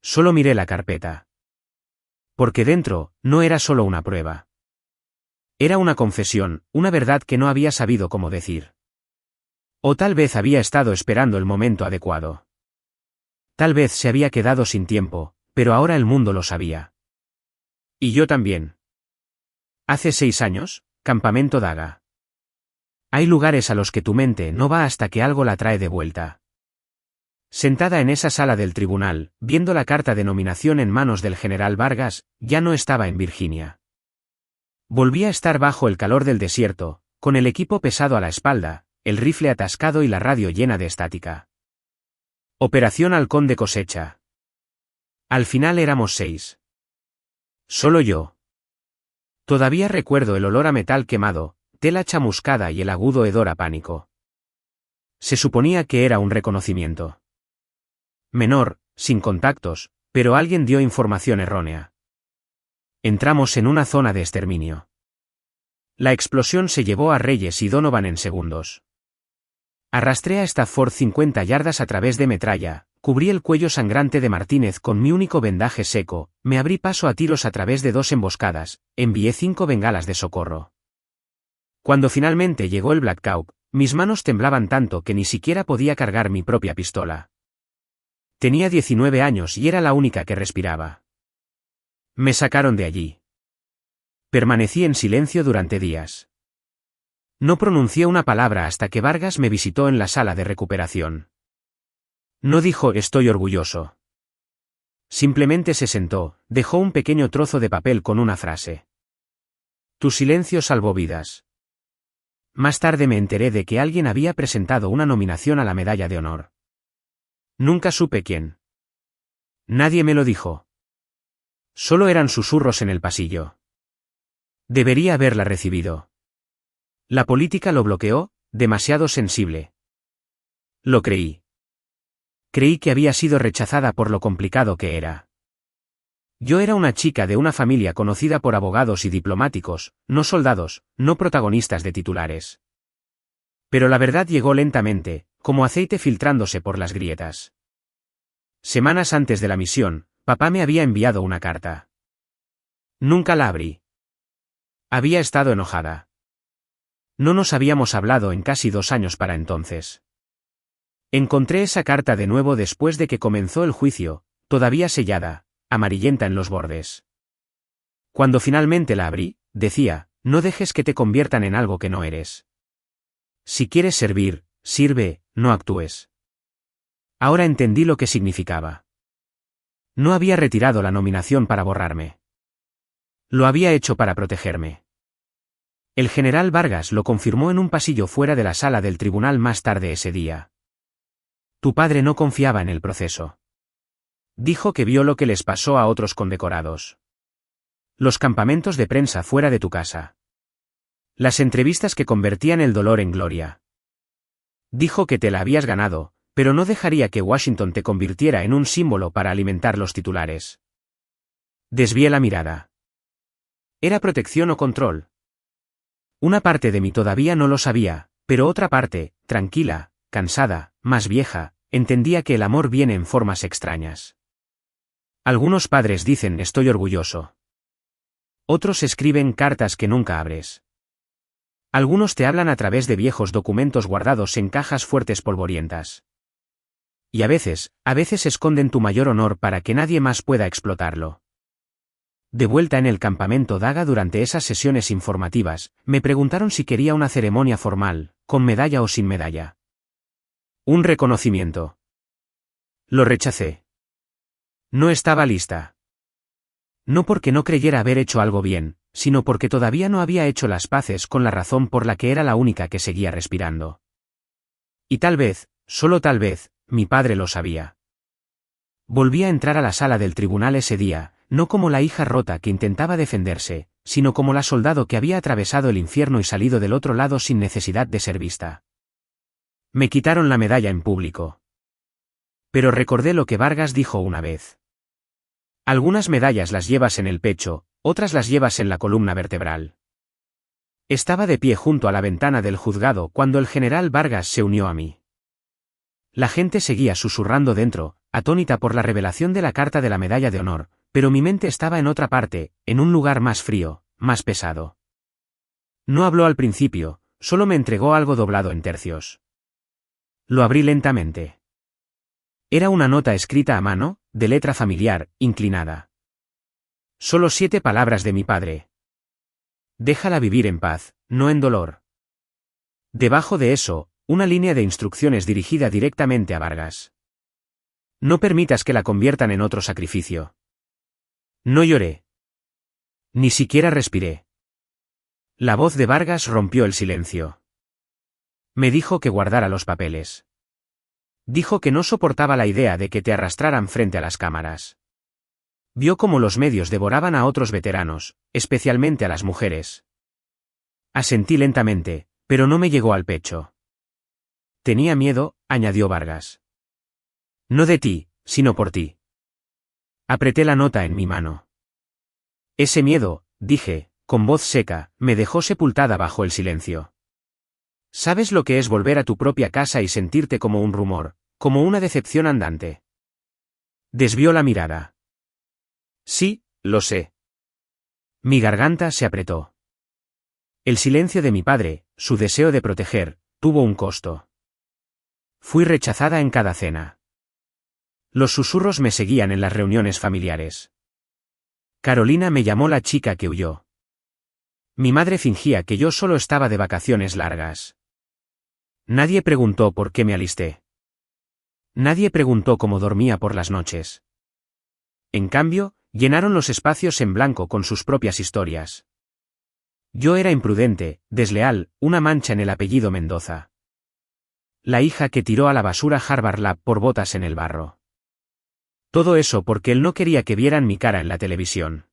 Solo miré la carpeta. Porque dentro, no era solo una prueba. Era una confesión, una verdad que no había sabido cómo decir. O tal vez había estado esperando el momento adecuado. Tal vez se había quedado sin tiempo, pero ahora el mundo lo sabía. Y yo también. Hace 6 años, Campamento Daga. Hay lugares a los que tu mente no va hasta que algo la trae de vuelta. Sentada en esa sala del tribunal, viendo la carta de nominación en manos del general Vargas, ya no estaba en Virginia. Volvía a estar bajo el calor del desierto, con el equipo pesado a la espalda, el rifle atascado y la radio llena de estática. Operación Halcón de cosecha. Al final éramos 6. Solo yo. Todavía recuerdo el olor a metal quemado, tela chamuscada y el agudo hedor a pánico. Se suponía que era un reconocimiento. Menor, sin contactos, pero alguien dio información errónea. Entramos en una zona de exterminio. La explosión se llevó a Reyes y Donovan en segundos. Arrastré a Stafford 50 yardas a través de metralla, cubrí el cuello sangrante de Martínez con mi único vendaje seco, me abrí paso a tiros a través de 2 emboscadas, envié 5 bengalas de socorro. Cuando finalmente llegó el blackout, mis manos temblaban tanto que ni siquiera podía cargar mi propia pistola. Tenía 19 años y era la única que respiraba. Me sacaron de allí. Permanecí en silencio durante días. No pronuncié una palabra hasta que Vargas me visitó en la sala de recuperación. No dijo «estoy orgulloso». Simplemente se sentó, dejó un pequeño trozo de papel con una frase. «Tu silencio salvó vidas». Más tarde me enteré de que alguien había presentado una nominación a la Medalla de Honor. Nunca supe quién. Nadie me lo dijo. Solo eran susurros en el pasillo. Debería haberla recibido. La política lo bloqueó, demasiado sensible. Lo creí. Creí que había sido rechazada por lo complicado que era. Yo era una chica de una familia conocida por abogados y diplomáticos, no soldados, no protagonistas de titulares. Pero la verdad llegó lentamente, como aceite filtrándose por las grietas. Semanas antes de la misión, papá me había enviado una carta. Nunca la abrí. Había estado enojada. No nos habíamos hablado en casi 2 años para entonces. Encontré esa carta de nuevo después de que comenzó el juicio, todavía sellada, amarillenta en los bordes. Cuando finalmente la abrí, decía, no dejes que te conviertan en algo que no eres. Si quieres servir, sirve, no actúes. Ahora entendí lo que significaba. No había retirado la nominación para borrarme. Lo había hecho para protegerme. El general Vargas lo confirmó en un pasillo fuera de la sala del tribunal más tarde ese día. Tu padre no confiaba en el proceso. Dijo que vio lo que les pasó a otros condecorados. Los campamentos de prensa fuera de tu casa. Las entrevistas que convertían el dolor en gloria. Dijo que te la habías ganado, pero no dejaría que Washington te convirtiera en un símbolo para alimentar los titulares. Desvié la mirada. ¿Era protección o control? Una parte de mí todavía no lo sabía, pero otra parte, tranquila, cansada, más vieja, entendía que el amor viene en formas extrañas. Algunos padres dicen estoy orgulloso. Otros escriben cartas que nunca abres. Algunos te hablan a través de viejos documentos guardados en cajas fuertes polvorientas. Y a veces esconden tu mayor honor para que nadie más pueda explotarlo. De vuelta en el campamento Daga durante esas sesiones informativas, me preguntaron si quería una ceremonia formal, con medalla o sin medalla. Un reconocimiento. Lo rechacé. No estaba lista. No porque no creyera haber hecho algo bien, sino porque todavía no había hecho las paces con la razón por la que era la única que seguía respirando. Y tal vez, solo tal vez, mi padre lo sabía. Volví a entrar a la sala del tribunal ese día, no como la hija rota que intentaba defenderse, sino como la soldado que había atravesado el infierno y salido del otro lado sin necesidad de ser vista. Me quitaron la medalla en público. Pero recordé lo que Vargas dijo una vez. Algunas medallas las llevas en el pecho, otras las llevas en la columna vertebral. Estaba de pie junto a la ventana del juzgado cuando el general Vargas se unió a mí. La gente seguía susurrando dentro, atónita por la revelación de la carta de la medalla de honor, pero mi mente estaba en otra parte, en un lugar más frío, más pesado. No habló al principio, solo me entregó algo doblado en tercios. Lo abrí lentamente. Era una nota escrita a mano, de letra familiar, inclinada. Solo 7 palabras de mi padre. Déjala vivir en paz, no en dolor. Debajo de eso, una línea de instrucciones dirigida directamente a Vargas. No permitas que la conviertan en otro sacrificio. No lloré. Ni siquiera respiré. La voz de Vargas rompió el silencio. Me dijo que guardara los papeles. Dijo que no soportaba la idea de que te arrastraran frente a las cámaras. Vio cómo los medios devoraban a otros veteranos, especialmente a las mujeres. Asentí lentamente, pero no me llegó al pecho. Tenía miedo, añadió Vargas. No de ti, sino por ti. Apreté la nota en mi mano. Ese miedo, dije, con voz seca, me dejó sepultada bajo el silencio. ¿Sabes lo que es volver a tu propia casa y sentirte como un rumor, como una decepción andante? Desvió la mirada. Sí, lo sé. Mi garganta se apretó. El silencio de mi padre, su deseo de proteger, tuvo un costo. Fui rechazada en cada cena. Los susurros me seguían en las reuniones familiares. Carolina me llamó la chica que huyó. Mi madre fingía que yo solo estaba de vacaciones largas. Nadie preguntó por qué me alisté. Nadie preguntó cómo dormía por las noches. En cambio, llenaron los espacios en blanco con sus propias historias. Yo era imprudente, desleal, una mancha en el apellido Mendoza. La hija que tiró a la basura Harvard Lab por botas en el barro. Todo eso porque él no quería que vieran mi cara en la televisión.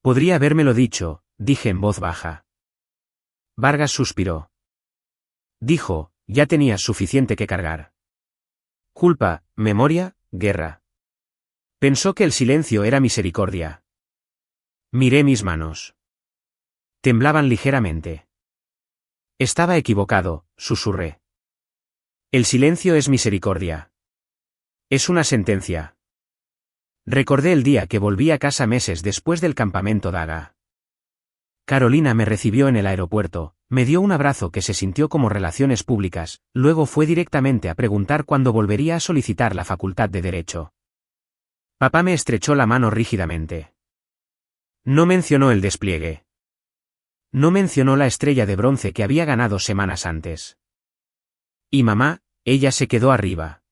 Podría habérmelo dicho, dije en voz baja. Vargas suspiró. Dijo, ya tenías suficiente que cargar. Culpa, memoria, guerra. Pensó que el silencio era misericordia. Miré mis manos. Temblaban ligeramente. Estaba equivocado, susurré. El silencio es misericordia. Es una sentencia. Recordé el día que volví a casa meses después del campamento Daga. Carolina me recibió en el aeropuerto, me dio un abrazo que se sintió como relaciones públicas, luego fue directamente a preguntar cuándo volvería a solicitar la facultad de Derecho. Papá me estrechó la mano rígidamente. No mencionó el despliegue. No mencionó la estrella de bronce que había ganado semanas antes. Y mamá, ella se quedó arriba.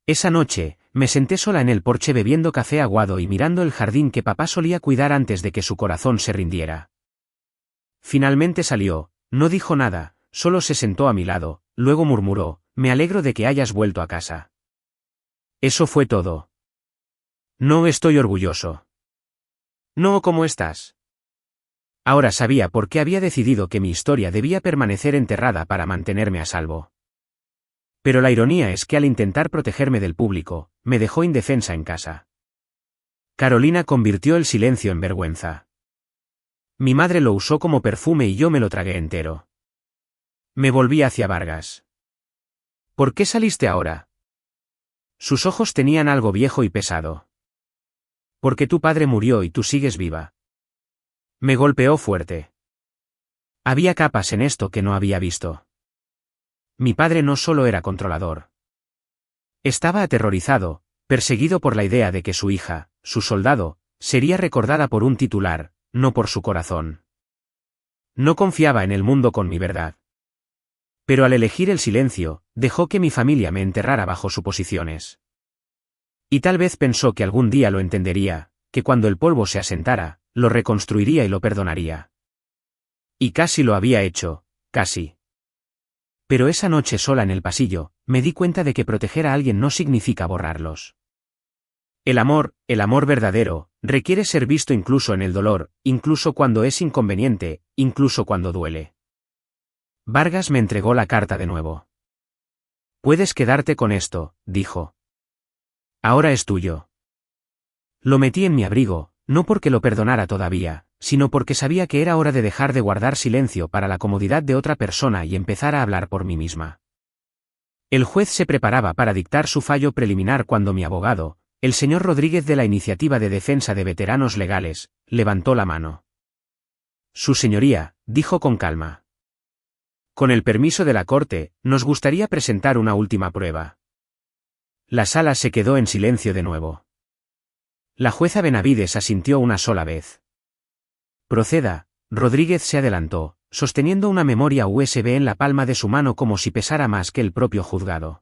Esa noche, me senté sola en el porche bebiendo café aguado y mirando el jardín que papá solía cuidar antes de que su corazón se rindiera. Finalmente salió, no dijo nada, solo se sentó a mi lado, luego murmuró, me alegro de que hayas vuelto a casa. Eso fue todo. No estoy orgulloso. No, ¿cómo estás? Ahora sabía por qué había decidido que mi historia debía permanecer enterrada para mantenerme a salvo. Pero la ironía es que al intentar protegerme del público, me dejó indefensa en casa. Carolina convirtió el silencio en vergüenza. Mi madre lo usó como perfume y yo me lo tragué entero. Me volví hacia Vargas. ¿Por qué saliste ahora? Sus ojos tenían algo viejo y pesado. Porque tu padre murió y tú sigues viva. Me golpeó fuerte. Había capas en esto que no había visto. Mi padre no solo era controlador. Estaba aterrorizado, perseguido por la idea de que su hija, su soldado, sería recordada por un titular, no por su corazón. No confiaba en el mundo con mi verdad. Pero al elegir el silencio, dejó que mi familia me enterrara bajo suposiciones. Y tal vez pensó que algún día lo entendería, que cuando el polvo se asentara, lo reconstruiría y lo perdonaría. Y casi lo había hecho, casi. Pero esa noche sola en el pasillo, me di cuenta de que proteger a alguien no significa borrarlos. El amor verdadero, requiere ser visto incluso en el dolor, incluso cuando es inconveniente, incluso cuando duele. Vargas me entregó la carta de nuevo. Puedes quedarte con esto, dijo. Ahora es tuyo. Lo metí en mi abrigo, no porque lo perdonara todavía, sino porque sabía que era hora de dejar de guardar silencio para la comodidad de otra persona y empezar a hablar por mí misma. El juez se preparaba para dictar su fallo preliminar cuando mi abogado, el señor Rodríguez de la Iniciativa de Defensa de Veteranos Legales, levantó la mano. Su señoría, dijo con calma. Con el permiso de la corte, nos gustaría presentar una última prueba. La sala se quedó en silencio de nuevo. La jueza Benavides asintió una sola vez. Proceda, Rodríguez se adelantó, sosteniendo una memoria USB en la palma de su mano como si pesara más que el propio juzgado.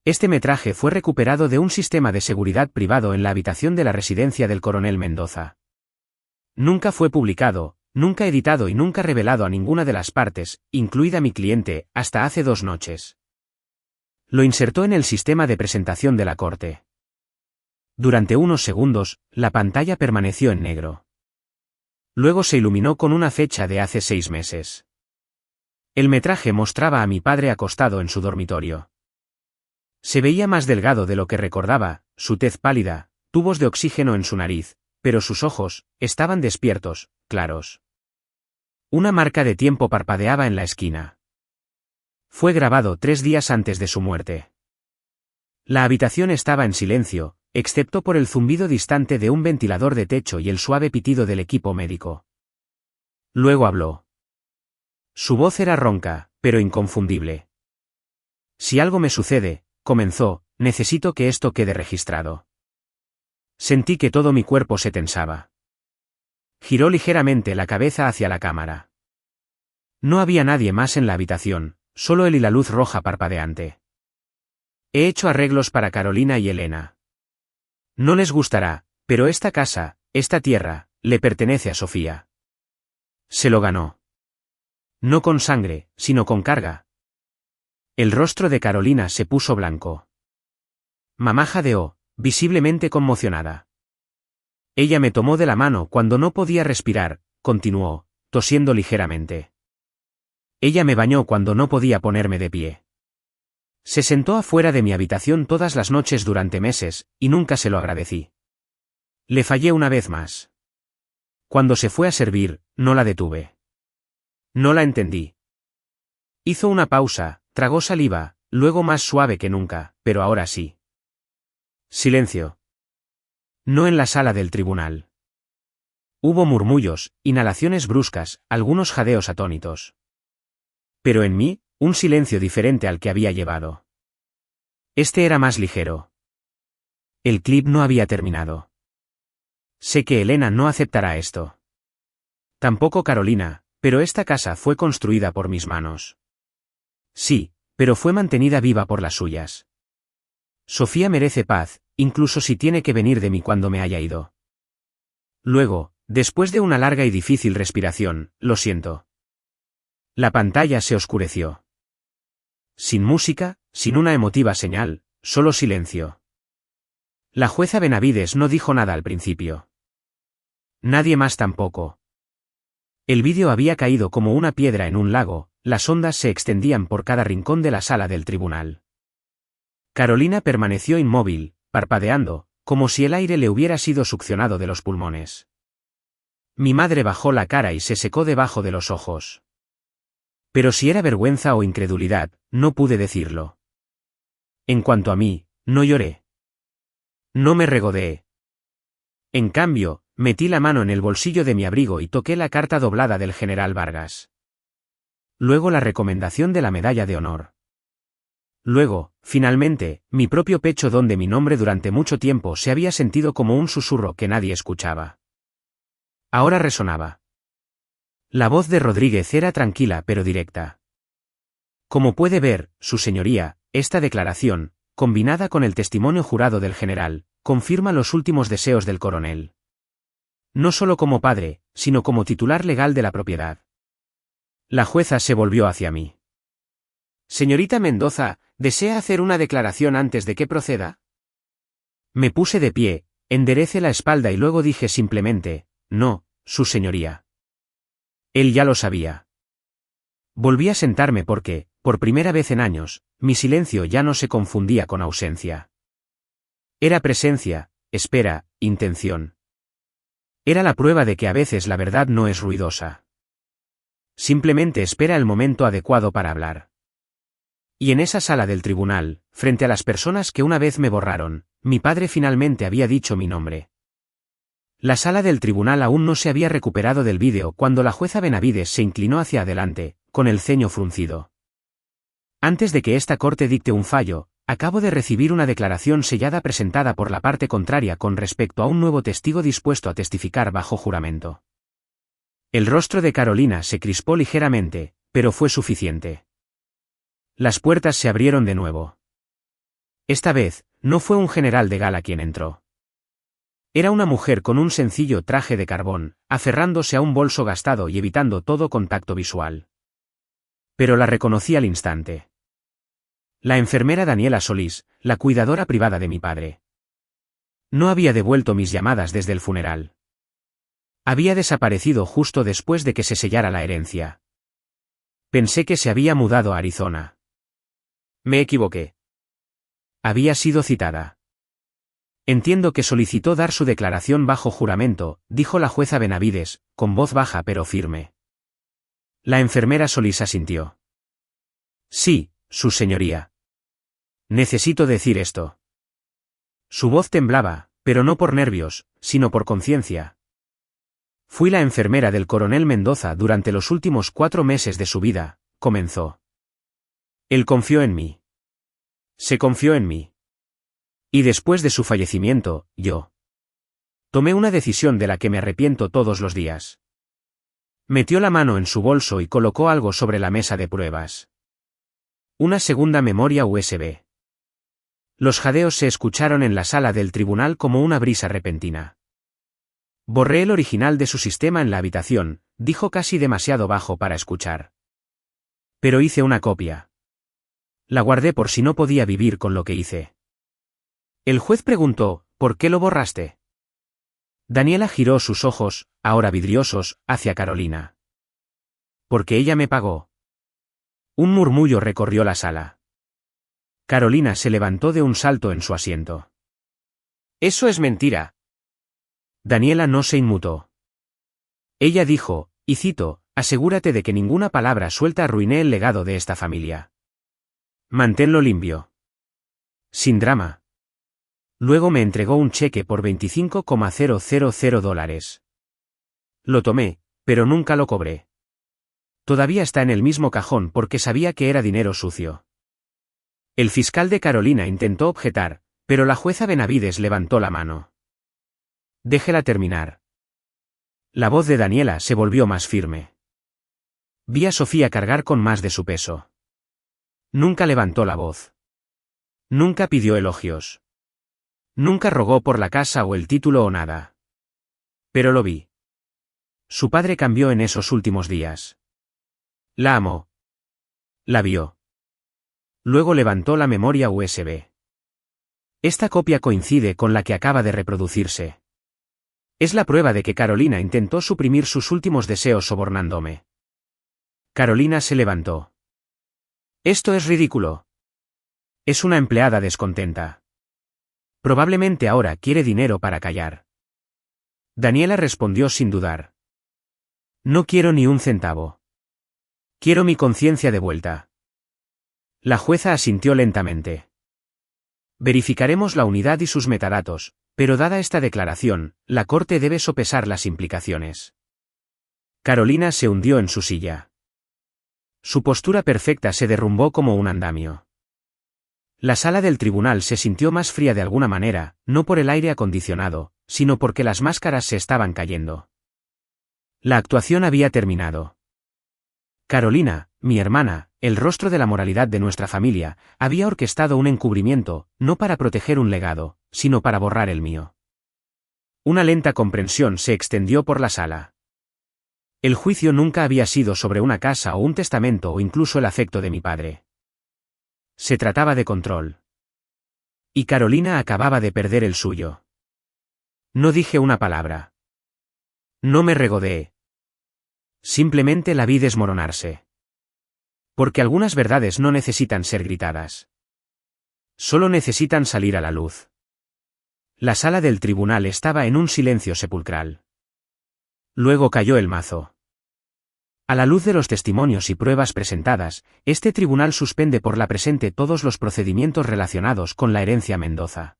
Este metraje fue recuperado de un sistema de seguridad privado en la habitación de la residencia del coronel Mendoza. Nunca fue publicado, nunca editado y nunca revelado a ninguna de las partes, incluida mi cliente, hasta hace 2 noches. Lo insertó en el sistema de presentación de la corte. Durante unos segundos, la pantalla permaneció en negro. Luego se iluminó con una fecha de hace 6 meses. El metraje mostraba a mi padre acostado en su dormitorio. Se veía más delgado de lo que recordaba, su tez pálida, tubos de oxígeno en su nariz, pero sus ojos, estaban despiertos, claros. Una marca de tiempo parpadeaba en la esquina. Fue grabado 3 días antes de su muerte. La habitación estaba en silencio, excepto por el zumbido distante de un ventilador de techo y el suave pitido del equipo médico. Luego habló. Su voz era ronca, pero inconfundible. Si algo me sucede, comenzó, necesito que esto quede registrado. Sentí que todo mi cuerpo se tensaba. Giró ligeramente la cabeza hacia la cámara. No había nadie más en la habitación, solo él y la luz roja parpadeante. He hecho arreglos para Carolina y Elena. No les gustará, pero esta casa, esta tierra, le pertenece a Sofía. Se lo ganó. No con sangre, sino con carga. El rostro de Carolina se puso blanco. Mamá jadeó, visiblemente conmocionada. Ella me tomó de la mano cuando no podía respirar, continuó, tosiendo ligeramente. Ella me bañó cuando no podía ponerme de pie. Se sentó afuera de mi habitación todas las noches durante meses, y nunca se lo agradecí. Le fallé una vez más. Cuando se fue a servir, no la detuve. No la entendí. Hizo una pausa, tragó saliva, luego más suave que nunca, pero ahora sí. Silencio. No en la sala del tribunal. Hubo murmullos, inhalaciones bruscas, algunos jadeos atónitos. Pero en mí, un silencio diferente al que había llevado. Este era más ligero. El clip no había terminado. Sé que Elena no aceptará esto. Tampoco Carolina, pero esta casa fue construida por mis manos. Sí, pero fue mantenida viva por las suyas. Sofía merece paz, incluso si tiene que venir de mí cuando me haya ido. Luego, después de una larga y difícil respiración, lo siento. La pantalla se oscureció. Sin música, sin una emotiva señal, solo silencio. La jueza Benavides no dijo nada al principio. Nadie más tampoco. El vídeo había caído como una piedra en un lago, las ondas se extendían por cada rincón de la sala del tribunal. Carolina permaneció inmóvil, parpadeando, como si el aire le hubiera sido succionado de los pulmones. Mi madre bajó la cara y se secó debajo de los ojos. Pero si era vergüenza o incredulidad, no pude decirlo. En cuanto a mí, no lloré. No me regodeé. En cambio, metí la mano en el bolsillo de mi abrigo y toqué la carta doblada del general Vargas. Luego la recomendación de la medalla de honor. Luego, finalmente, mi propio pecho donde mi nombre durante mucho tiempo se había sentido como un susurro que nadie escuchaba. Ahora resonaba. La voz de Rodríguez era tranquila pero directa. Como puede ver, su señoría, esta declaración, combinada con el testimonio jurado del general, confirma los últimos deseos del coronel. No solo como padre, sino como titular legal de la propiedad. La jueza se volvió hacia mí. Señorita Mendoza, ¿desea hacer una declaración antes de que proceda? Me puse de pie, enderecé la espalda y luego dije simplemente, no, su señoría. Él ya lo sabía. Volví a sentarme porque, por primera vez en años, mi silencio ya no se confundía con ausencia. Era presencia, espera, intención. Era la prueba de que a veces la verdad no es ruidosa. Simplemente espera el momento adecuado para hablar. Y en esa sala del tribunal, frente a las personas que una vez me borraron, mi padre finalmente había dicho mi nombre. La sala del tribunal aún no se había recuperado del vídeo cuando la jueza Benavides se inclinó hacia adelante, con el ceño fruncido. Antes de que esta corte dicte un fallo, acabo de recibir una declaración sellada presentada por la parte contraria con respecto a un nuevo testigo dispuesto a testificar bajo juramento. El rostro de Carolina se crispó ligeramente, pero fue suficiente. Las puertas se abrieron de nuevo. Esta vez, no fue un general de gala quien entró. Era una mujer con un sencillo traje de carbón, aferrándose a un bolso gastado y evitando todo contacto visual. Pero la reconocí al instante. La enfermera Daniela Solís, la cuidadora privada de mi padre. No había devuelto mis llamadas desde el funeral. Había desaparecido justo después de que se sellara la herencia. Pensé que se había mudado a Arizona. Me equivoqué. Había sido citada. Entiendo que solicitó dar su declaración bajo juramento, dijo la jueza Benavides, con voz baja pero firme. La enfermera Solís asintió. Sí, su señoría. Necesito decir esto. Su voz temblaba, pero no por nervios, sino por conciencia. Fui la enfermera del coronel Mendoza durante los últimos 4 meses de su vida, comenzó. Él confió en mí. Se confió en mí. Y después de su fallecimiento, yo tomé una decisión de la que me arrepiento todos los días. Metió la mano en su bolso y colocó algo sobre la mesa de pruebas. Una segunda memoria USB. Los jadeos se escucharon en la sala del tribunal como una brisa repentina. Borré el original de su sistema en la habitación, dijo casi demasiado bajo para escuchar. Pero hice una copia. La guardé por si no podía vivir con lo que hice. El juez preguntó, ¿por qué lo borraste? Daniela giró sus ojos, ahora vidriosos, hacia Carolina. Porque ella me pagó. Un murmullo recorrió la sala. Carolina se levantó de un salto en su asiento. Eso es mentira. Daniela no se inmutó. Ella dijo, y cito, asegúrate de que ninguna palabra suelta arruine el legado de esta familia. Manténlo limpio. Sin drama. Luego me entregó un cheque por $25,000. Lo tomé, pero nunca lo cobré. Todavía está en el mismo cajón porque sabía que era dinero sucio. El fiscal de Carolina intentó objetar, pero la jueza Benavides levantó la mano. Déjela terminar. La voz de Daniela se volvió más firme. Vi a Sofía cargar con más de su peso. Nunca levantó la voz. Nunca pidió elogios. Nunca rogó por la casa o el título o nada. Pero lo vi. Su padre cambió en esos últimos días. La amó. La vio. Luego levantó la memoria USB. Esta copia coincide con la que acaba de reproducirse. Es la prueba de que Carolina intentó suprimir sus últimos deseos sobornándome. Carolina se levantó. Esto es ridículo. Es una empleada descontenta. Probablemente ahora quiere dinero para callar. Daniela respondió sin dudar. No quiero ni un centavo. Quiero mi conciencia de vuelta. La jueza asintió lentamente. Verificaremos la unidad y sus metadatos, pero dada esta declaración, la corte debe sopesar las implicaciones. Carolina se hundió en su silla. Su postura perfecta se derrumbó como un andamio. La sala del tribunal se sintió más fría de alguna manera, no por el aire acondicionado, sino porque las máscaras se estaban cayendo. La actuación había terminado. Carolina, mi hermana, el rostro de la moralidad de nuestra familia, había orquestado un encubrimiento, no para proteger un legado, sino para borrar el mío. Una lenta comprensión se extendió por la sala. El juicio nunca había sido sobre una casa o un testamento o incluso el afecto de mi padre. Se trataba de control. Y Carolina acababa de perder el suyo. No dije una palabra. No me regodeé. Simplemente la vi desmoronarse. Porque algunas verdades no necesitan ser gritadas. Solo necesitan salir a la luz. La sala del tribunal estaba en un silencio sepulcral. Luego cayó el mazo. A la luz de los testimonios y pruebas presentadas, este tribunal suspende por la presente todos los procedimientos relacionados con la herencia Mendoza.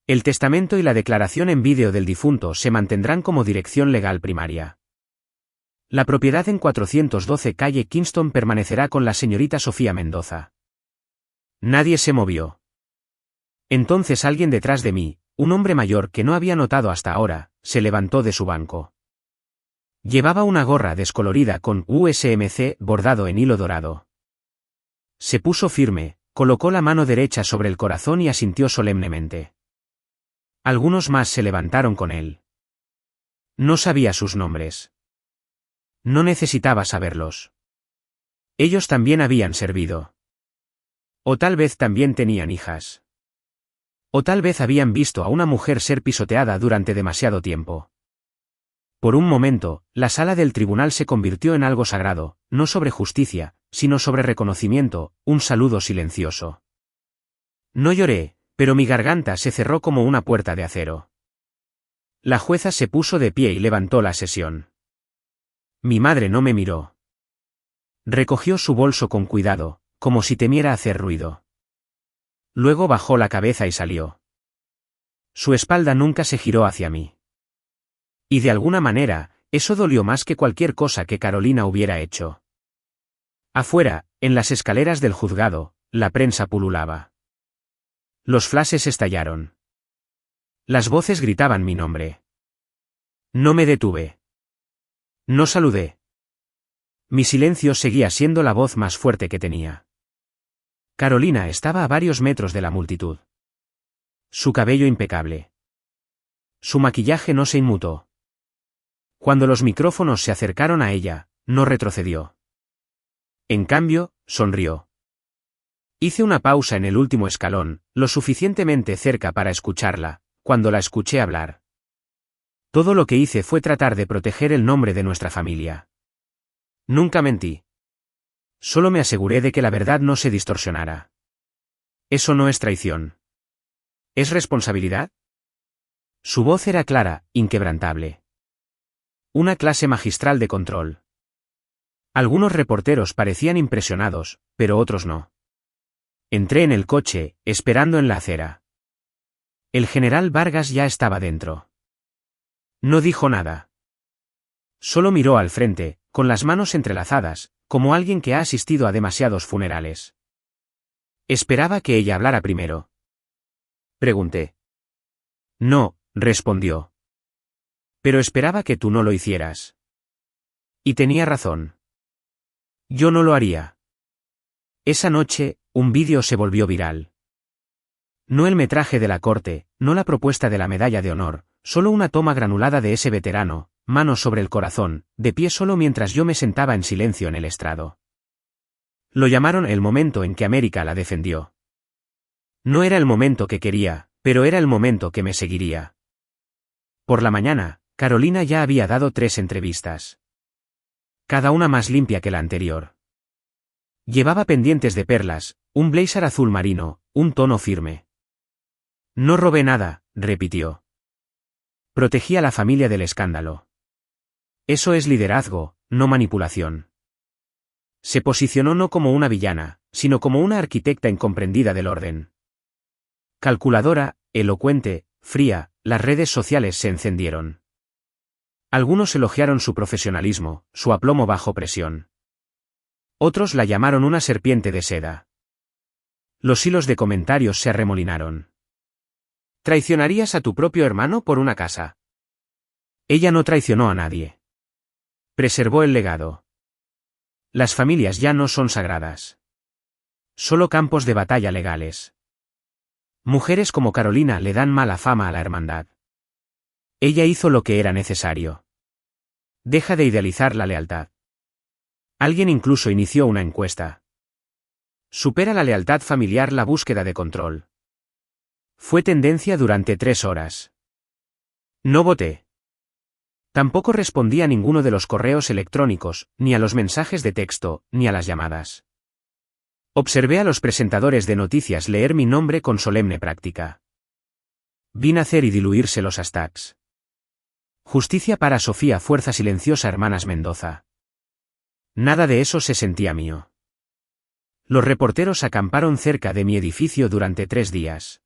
El testamento y la declaración en vídeo del difunto se mantendrán como dirección legal primaria. La propiedad en 412 calle Kingston permanecerá con la señorita Sofía Mendoza. Nadie se movió. Entonces alguien detrás de mí, un hombre mayor que no había notado hasta ahora, se levantó de su banco. Llevaba una gorra descolorida con USMC bordado en hilo dorado. Se puso firme, colocó la mano derecha sobre el corazón y asintió solemnemente. Algunos más se levantaron con él. No sabía sus nombres. No necesitaba saberlos. Ellos también habían servido. O tal vez también tenían hijas. O tal vez habían visto a una mujer ser pisoteada durante demasiado tiempo. Por un momento, la sala del tribunal se convirtió en algo sagrado, no sobre justicia, sino sobre reconocimiento, un saludo silencioso. No lloré, pero mi garganta se cerró como una puerta de acero. La jueza se puso de pie y levantó la sesión. Mi madre no me miró. Recogió su bolso con cuidado, como si temiera hacer ruido. Luego bajó la cabeza y salió. Su espalda nunca se giró hacia mí. Y de alguna manera, eso dolió más que cualquier cosa que Carolina hubiera hecho. Afuera, en las escaleras del juzgado, la prensa pululaba. Los flashes estallaron. Las voces gritaban mi nombre. No me detuve. No saludé. Mi silencio seguía siendo la voz más fuerte que tenía. Carolina estaba a varios metros de la multitud. Su cabello impecable. Su maquillaje no se inmutó. Cuando los micrófonos se acercaron a ella, no retrocedió. En cambio, sonrió. Hice una pausa en el último escalón, lo suficientemente cerca para escucharla, cuando la escuché hablar. Todo lo que hice fue tratar de proteger el nombre de nuestra familia. Nunca mentí. Solo me aseguré de que la verdad no se distorsionara. Eso no es traición. ¿Es responsabilidad? Su voz era clara, inquebrantable. Una clase magistral de control. Algunos reporteros parecían impresionados, pero otros no. Entré en el coche, esperando en la acera. El general Vargas ya estaba dentro. No dijo nada. Solo miró al frente, con las manos entrelazadas, como alguien que ha asistido a demasiados funerales. Esperaba que ella hablara primero. Pregunté. No, respondió. Pero esperaba que tú no lo hicieras. Y tenía razón. Yo no lo haría. Esa noche, un vídeo se volvió viral. No el metraje de la corte, no la propuesta de la medalla de honor, solo una toma granulada de ese veterano, manos sobre el corazón, de pie solo mientras yo me sentaba en silencio en el estrado. Lo llamaron el momento en que América la defendió. No era el momento que quería, pero era el momento que me seguiría. Por la mañana, Carolina ya había dado 3 entrevistas. Cada una más limpia que la anterior. Llevaba pendientes de perlas, un blazer azul marino, un tono firme. No robé nada, repitió. Protegí a la familia del escándalo. Eso es liderazgo, no manipulación. Se posicionó no como una villana, sino como una arquitecta incomprendida del orden. Calculadora, elocuente, fría, las redes sociales se encendieron. Algunos elogiaron su profesionalismo, su aplomo bajo presión. Otros la llamaron una serpiente de seda. Los hilos de comentarios se arremolinaron. ¿Traicionarías a tu propio hermano por una casa? Ella no traicionó a nadie. Preservó el legado. Las familias ya no son sagradas. Solo campos de batalla legales. Mujeres como Carolina le dan mala fama a la hermandad. Ella hizo lo que era necesario. Deja de idealizar la lealtad. Alguien incluso inició una encuesta. ¿Supera la lealtad familiar la búsqueda de control? Fue tendencia durante 3 horas. No voté. Tampoco respondí a ninguno de los correos electrónicos, ni a los mensajes de texto, ni a las llamadas. Observé a los presentadores de noticias leer mi nombre con solemne práctica. Vi nacer y diluirse los hashtags. Justicia para Sofía Fuerza Silenciosa Hermanas Mendoza. Nada de eso se sentía mío. Los reporteros acamparon cerca de mi edificio durante 3 días.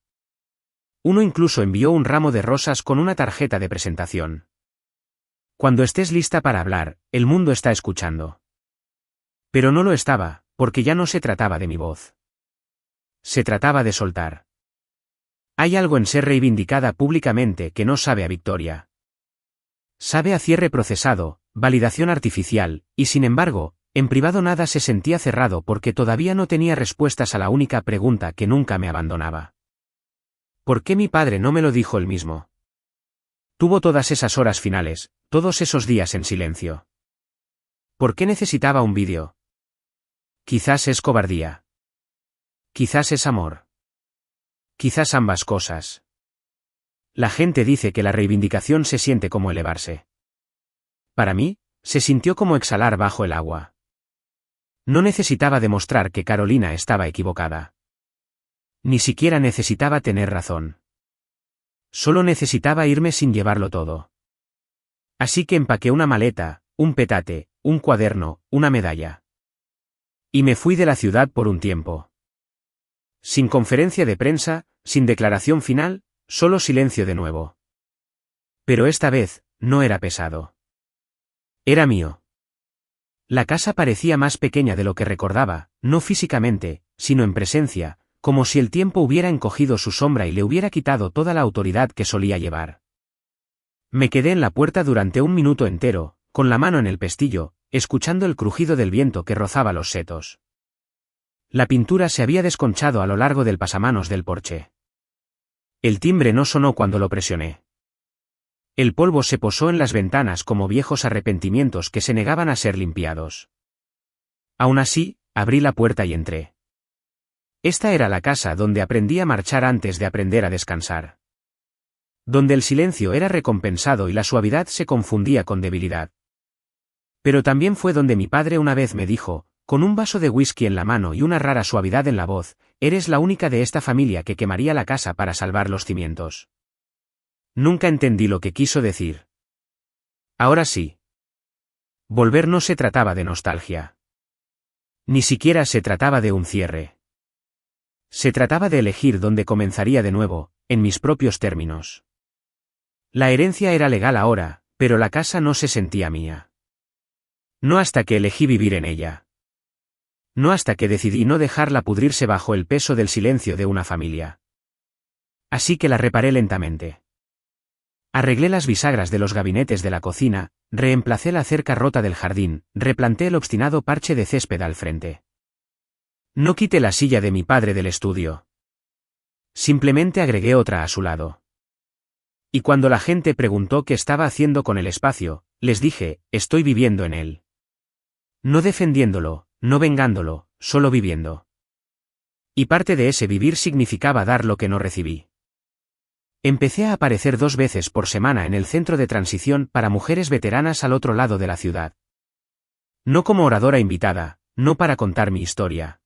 Uno incluso envió un ramo de rosas con una tarjeta de presentación. Cuando estés lista para hablar, el mundo está escuchando. Pero no lo estaba, porque ya no se trataba de mi voz. Se trataba de soltar. Hay algo en ser reivindicada públicamente que no sabe a victoria. Sabe a cierre procesado, validación artificial, y sin embargo, en privado nada se sentía cerrado porque todavía no tenía respuestas a la única pregunta que nunca me abandonaba. ¿Por qué mi padre no me lo dijo él mismo? Tuvo todas esas horas finales, todos esos días en silencio. ¿Por qué necesitaba un vídeo? Quizás es cobardía. Quizás es amor. Quizás ambas cosas. La gente dice que la reivindicación se siente como elevarse. Para mí, se sintió como exhalar bajo el agua. No necesitaba demostrar que Carolina estaba equivocada. Ni siquiera necesitaba tener razón. Solo necesitaba irme sin llevarlo todo. Así que empaqué una maleta, un petate, un cuaderno, una medalla. Y me fui de la ciudad por un tiempo. Sin conferencia de prensa, sin declaración final, solo silencio de nuevo. Pero esta vez, no era pesado. Era mío. La casa parecía más pequeña de lo que recordaba, no físicamente, sino en presencia, como si el tiempo hubiera encogido su sombra y le hubiera quitado toda la autoridad que solía llevar. Me quedé en la puerta durante un minuto entero, con la mano en el pestillo, escuchando el crujido del viento que rozaba los setos. La pintura se había desconchado a lo largo del pasamanos del porche. El timbre no sonó cuando lo presioné. El polvo se posó en las ventanas como viejos arrepentimientos que se negaban a ser limpiados. Aún así, abrí la puerta y entré. Esta era la casa donde aprendí a marchar antes de aprender a descansar. Donde el silencio era recompensado y la suavidad se confundía con debilidad. Pero también fue donde mi padre una vez me dijo, con un vaso de whisky en la mano y una rara suavidad en la voz, eres la única de esta familia que quemaría la casa para salvar los cimientos. Nunca entendí lo que quiso decir. Ahora sí. Volver no se trataba de nostalgia. Ni siquiera se trataba de un cierre. Se trataba de elegir dónde comenzaría de nuevo, en mis propios términos. La herencia era legal ahora, pero la casa no se sentía mía. No hasta que elegí vivir en ella. No hasta que decidí no dejarla pudrirse bajo el peso del silencio de una familia. Así que la reparé lentamente. Arreglé las bisagras de los gabinetes de la cocina, reemplacé la cerca rota del jardín, replanté el obstinado parche de césped al frente. No quité la silla de mi padre del estudio. Simplemente agregué otra a su lado. Y cuando la gente preguntó qué estaba haciendo con el espacio, les dije, estoy viviendo en él. No defendiéndolo, no vengándolo, solo viviendo. Y parte de ese vivir significaba dar lo que no recibí. Empecé a aparecer 2 veces por semana en el centro de transición para mujeres veteranas al otro lado de la ciudad. No como oradora invitada, no para contar mi historia.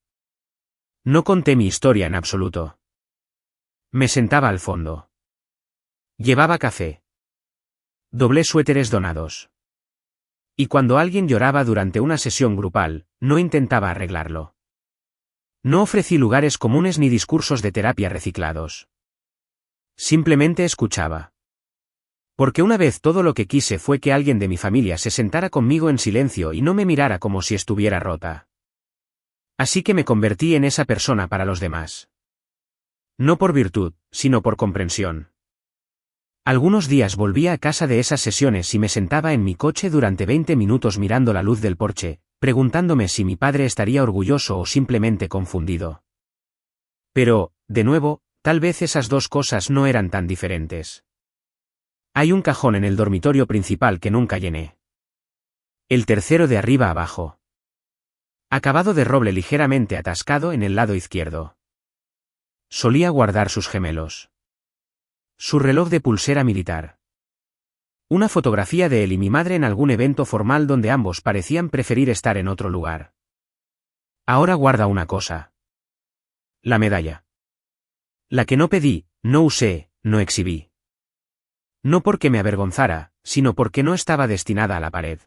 No conté mi historia en absoluto. Me sentaba al fondo. Llevaba café. Doblé suéteres donados. Y cuando alguien lloraba durante una sesión grupal, no intentaba arreglarlo. No ofrecí lugares comunes ni discursos de terapia reciclados. Simplemente escuchaba. Porque una vez todo lo que quise fue que alguien de mi familia se sentara conmigo en silencio y no me mirara como si estuviera rota. Así que me convertí en esa persona para los demás. No por virtud, sino por comprensión. Algunos días volvía a casa de esas sesiones y me sentaba en mi coche durante 20 minutos mirando la luz del porche, preguntándome si mi padre estaría orgulloso o simplemente confundido. Pero, de nuevo, tal vez esas 2 cosas no eran tan diferentes. Hay un cajón en el dormitorio principal que nunca llené. El tercero de arriba abajo. Acabado de roble ligeramente atascado en el lado izquierdo. Solía guardar sus gemelos. Su reloj de pulsera militar. Una fotografía de él y mi madre en algún evento formal donde ambos parecían preferir estar en otro lugar. Ahora guarda una cosa. La medalla. La que no pedí, no usé, no exhibí. No porque me avergonzara, sino porque no estaba destinada a la pared.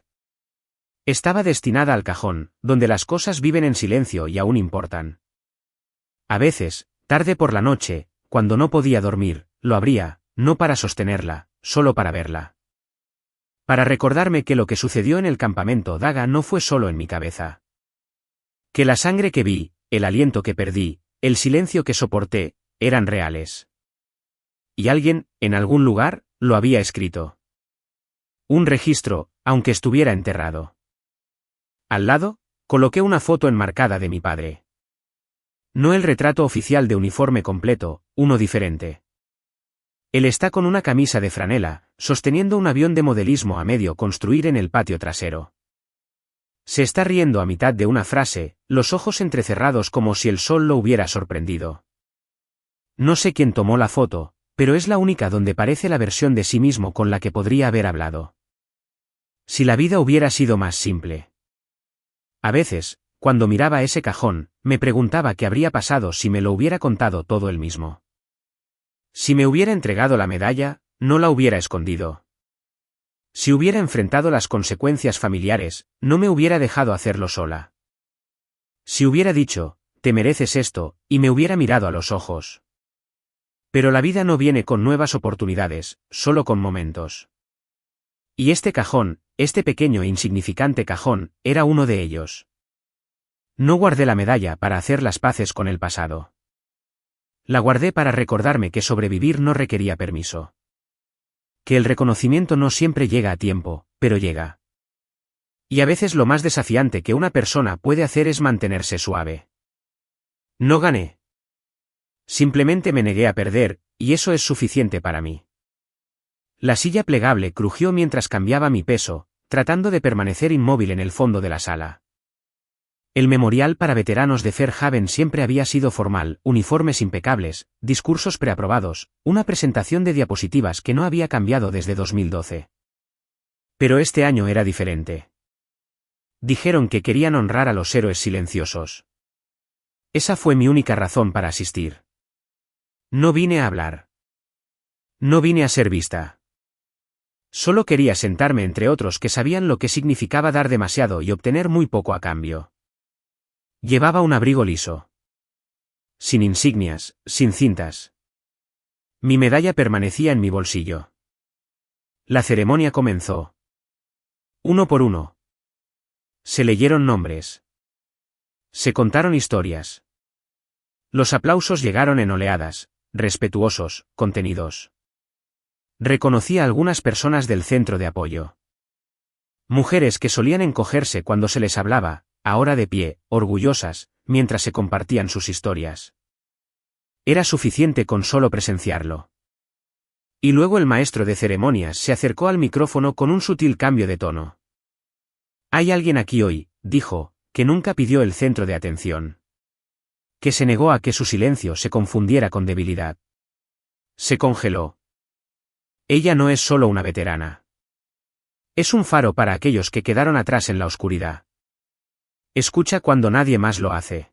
Estaba destinada al cajón, donde las cosas viven en silencio y aún importan. A veces, tarde por la noche, cuando no podía dormir, lo abría, no para sostenerla, solo para verla. Para recordarme que lo que sucedió en el campamento Daga no fue solo en mi cabeza. Que la sangre que vi, el aliento que perdí, el silencio que soporté, eran reales. Y alguien, en algún lugar, lo había escrito. Un registro, aunque estuviera enterrado. Al lado, coloqué una foto enmarcada de mi padre. No el retrato oficial de uniforme completo, uno diferente. Él está con una camisa de franela, sosteniendo un avión de modelismo a medio construir en el patio trasero. Se está riendo a mitad de una frase, los ojos entrecerrados como si el sol lo hubiera sorprendido. No sé quién tomó la foto, pero es la única donde parece la versión de sí mismo con la que podría haber hablado. Si la vida hubiera sido más simple. A veces, cuando miraba ese cajón, me preguntaba qué habría pasado si me lo hubiera contado todo él mismo. Si me hubiera entregado la medalla, no la hubiera escondido. Si hubiera enfrentado las consecuencias familiares, no me hubiera dejado hacerlo sola. Si hubiera dicho, te mereces esto, y me hubiera mirado a los ojos. Pero la vida no viene con nuevas oportunidades, solo con momentos. Y este cajón, este pequeño e insignificante cajón, era uno de ellos. No guardé la medalla para hacer las paces con el pasado. La guardé para recordarme que sobrevivir no requería permiso. Que el reconocimiento no siempre llega a tiempo, pero llega. Y a veces lo más desafiante que una persona puede hacer es mantenerse suave. No gané. Simplemente me negué a perder, y eso es suficiente para mí. La silla plegable crujió mientras cambiaba mi peso, tratando de permanecer inmóvil en el fondo de la sala. El memorial para veteranos de Fairhaven siempre había sido formal, uniformes impecables, discursos preaprobados, una presentación de diapositivas que no había cambiado desde 2012. Pero este año era diferente. Dijeron que querían honrar a los héroes silenciosos. Esa fue mi única razón para asistir. No vine a hablar. No vine a ser vista. Solo quería sentarme entre otros que sabían lo que significaba dar demasiado y obtener muy poco a cambio. Llevaba un abrigo liso. Sin insignias, sin cintas. Mi medalla permanecía en mi bolsillo. La ceremonia comenzó. Uno por uno. Se leyeron nombres. Se contaron historias. Los aplausos llegaron en oleadas, respetuosos, contenidos. Reconocí a algunas personas del centro de apoyo. Mujeres que solían encogerse cuando se les hablaba, ahora de pie, orgullosas, mientras se compartían sus historias. Era suficiente con solo presenciarlo. Y luego el maestro de ceremonias se acercó al micrófono con un sutil cambio de tono. Hay alguien aquí hoy, dijo, que nunca pidió el centro de atención. Que se negó a que su silencio se confundiera con debilidad. Se congeló. Ella no es solo una veterana. Es un faro para aquellos que quedaron atrás en la oscuridad. Escucha cuando nadie más lo hace.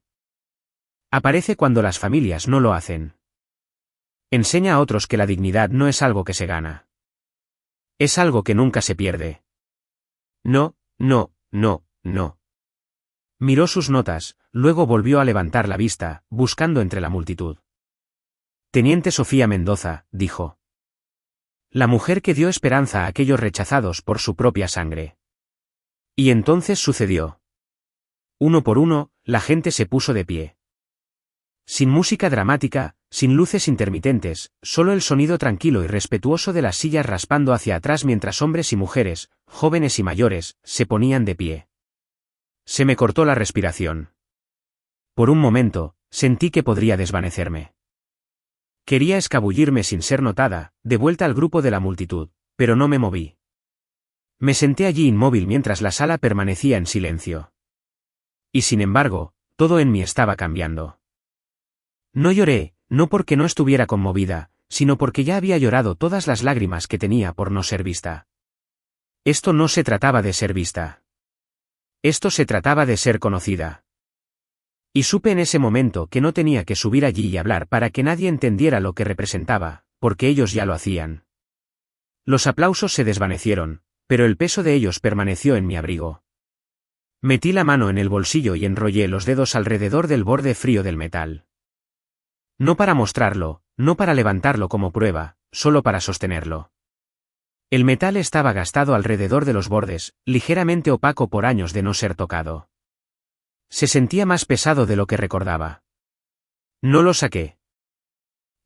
Aparece cuando las familias no lo hacen. Enseña a otros que la dignidad no es algo que se gana. Es algo que nunca se pierde. No, no, no, no. Miró sus notas, luego volvió a levantar la vista, buscando entre la multitud. Teniente Sofía Mendoza, dijo. La mujer que dio esperanza a aquellos rechazados por su propia sangre. Y entonces sucedió. Uno por uno, la gente se puso de pie. Sin música dramática, sin luces intermitentes, solo el sonido tranquilo y respetuoso de las sillas raspando hacia atrás mientras hombres y mujeres, jóvenes y mayores, se ponían de pie. Se me cortó la respiración. Por un momento, sentí que podría desvanecerme. Quería escabullirme sin ser notada, de vuelta al grupo de la multitud, pero no me moví. Me senté allí inmóvil mientras la sala permanecía en silencio. Y sin embargo, todo en mí estaba cambiando. No lloré, no porque no estuviera conmovida, sino porque ya había llorado todas las lágrimas que tenía por no ser vista. Esto no se trataba de ser vista. Esto se trataba de ser conocida. Y supe en ese momento que no tenía que subir allí y hablar para que nadie entendiera lo que representaba, porque ellos ya lo hacían. Los aplausos se desvanecieron, pero el peso de ellos permaneció en mi abrigo. Metí la mano en el bolsillo y enrollé los dedos alrededor del borde frío del metal. No para mostrarlo, no para levantarlo como prueba, solo para sostenerlo. El metal estaba gastado alrededor de los bordes, ligeramente opaco por años de no ser tocado. Se sentía más pesado de lo que recordaba. No lo saqué.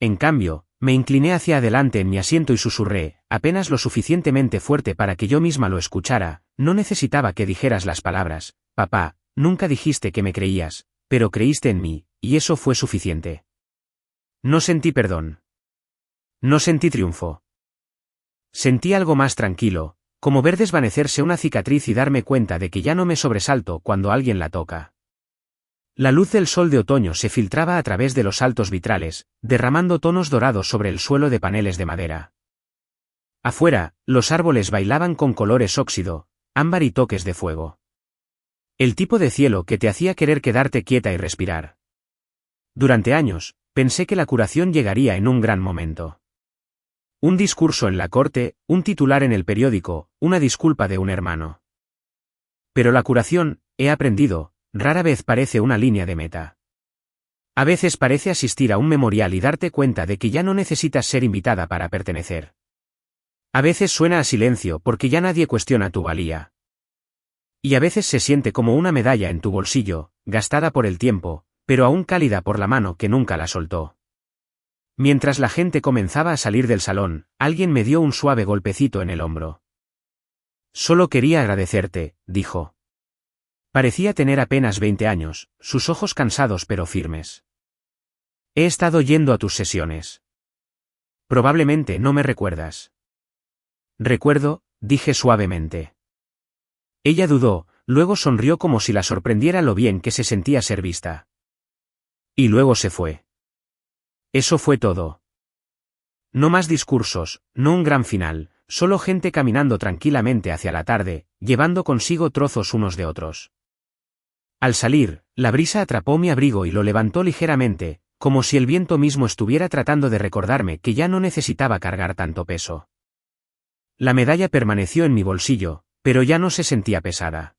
En cambio, me incliné hacia adelante en mi asiento y susurré, apenas lo suficientemente fuerte para que yo misma lo escuchara, no necesitaba que dijeras las palabras, papá, nunca dijiste que me creías, pero creíste en mí, y eso fue suficiente. No sentí perdón. No sentí triunfo. Sentí algo más tranquilo, como ver desvanecerse una cicatriz y darme cuenta de que ya no me sobresalto cuando alguien la toca. La luz del sol de otoño se filtraba a través de los altos vitrales, derramando tonos dorados sobre el suelo de paneles de madera. Afuera, los árboles bailaban con colores óxido, ámbar y toques de fuego. El tipo de cielo que te hacía querer quedarte quieta y respirar. Durante años, pensé que la curación llegaría en un gran momento. Un discurso en la corte, un titular en el periódico, una disculpa de un hermano. Pero la curación, he aprendido, rara vez parece una línea de meta. A veces parece asistir a un memorial y darte cuenta de que ya no necesitas ser invitada para pertenecer. A veces suena a silencio porque ya nadie cuestiona tu valía. Y a veces se siente como una medalla en tu bolsillo, gastada por el tiempo, pero aún cálida por la mano que nunca la soltó. Mientras la gente comenzaba a salir del salón, alguien me dio un suave golpecito en el hombro. Solo quería agradecerte, dijo. Parecía tener apenas 20 años, sus ojos cansados pero firmes. He estado yendo a tus sesiones. Probablemente no me recuerdas. Recuerdo, dije suavemente. Ella dudó, luego sonrió como si la sorprendiera lo bien que se sentía ser vista. Y luego se fue. Eso fue todo. No más discursos, no un gran final, solo gente caminando tranquilamente hacia la tarde, llevando consigo trozos unos de otros. Al salir, la brisa atrapó mi abrigo y lo levantó ligeramente, como si el viento mismo estuviera tratando de recordarme que ya no necesitaba cargar tanto peso. La medalla permaneció en mi bolsillo, pero ya no se sentía pesada.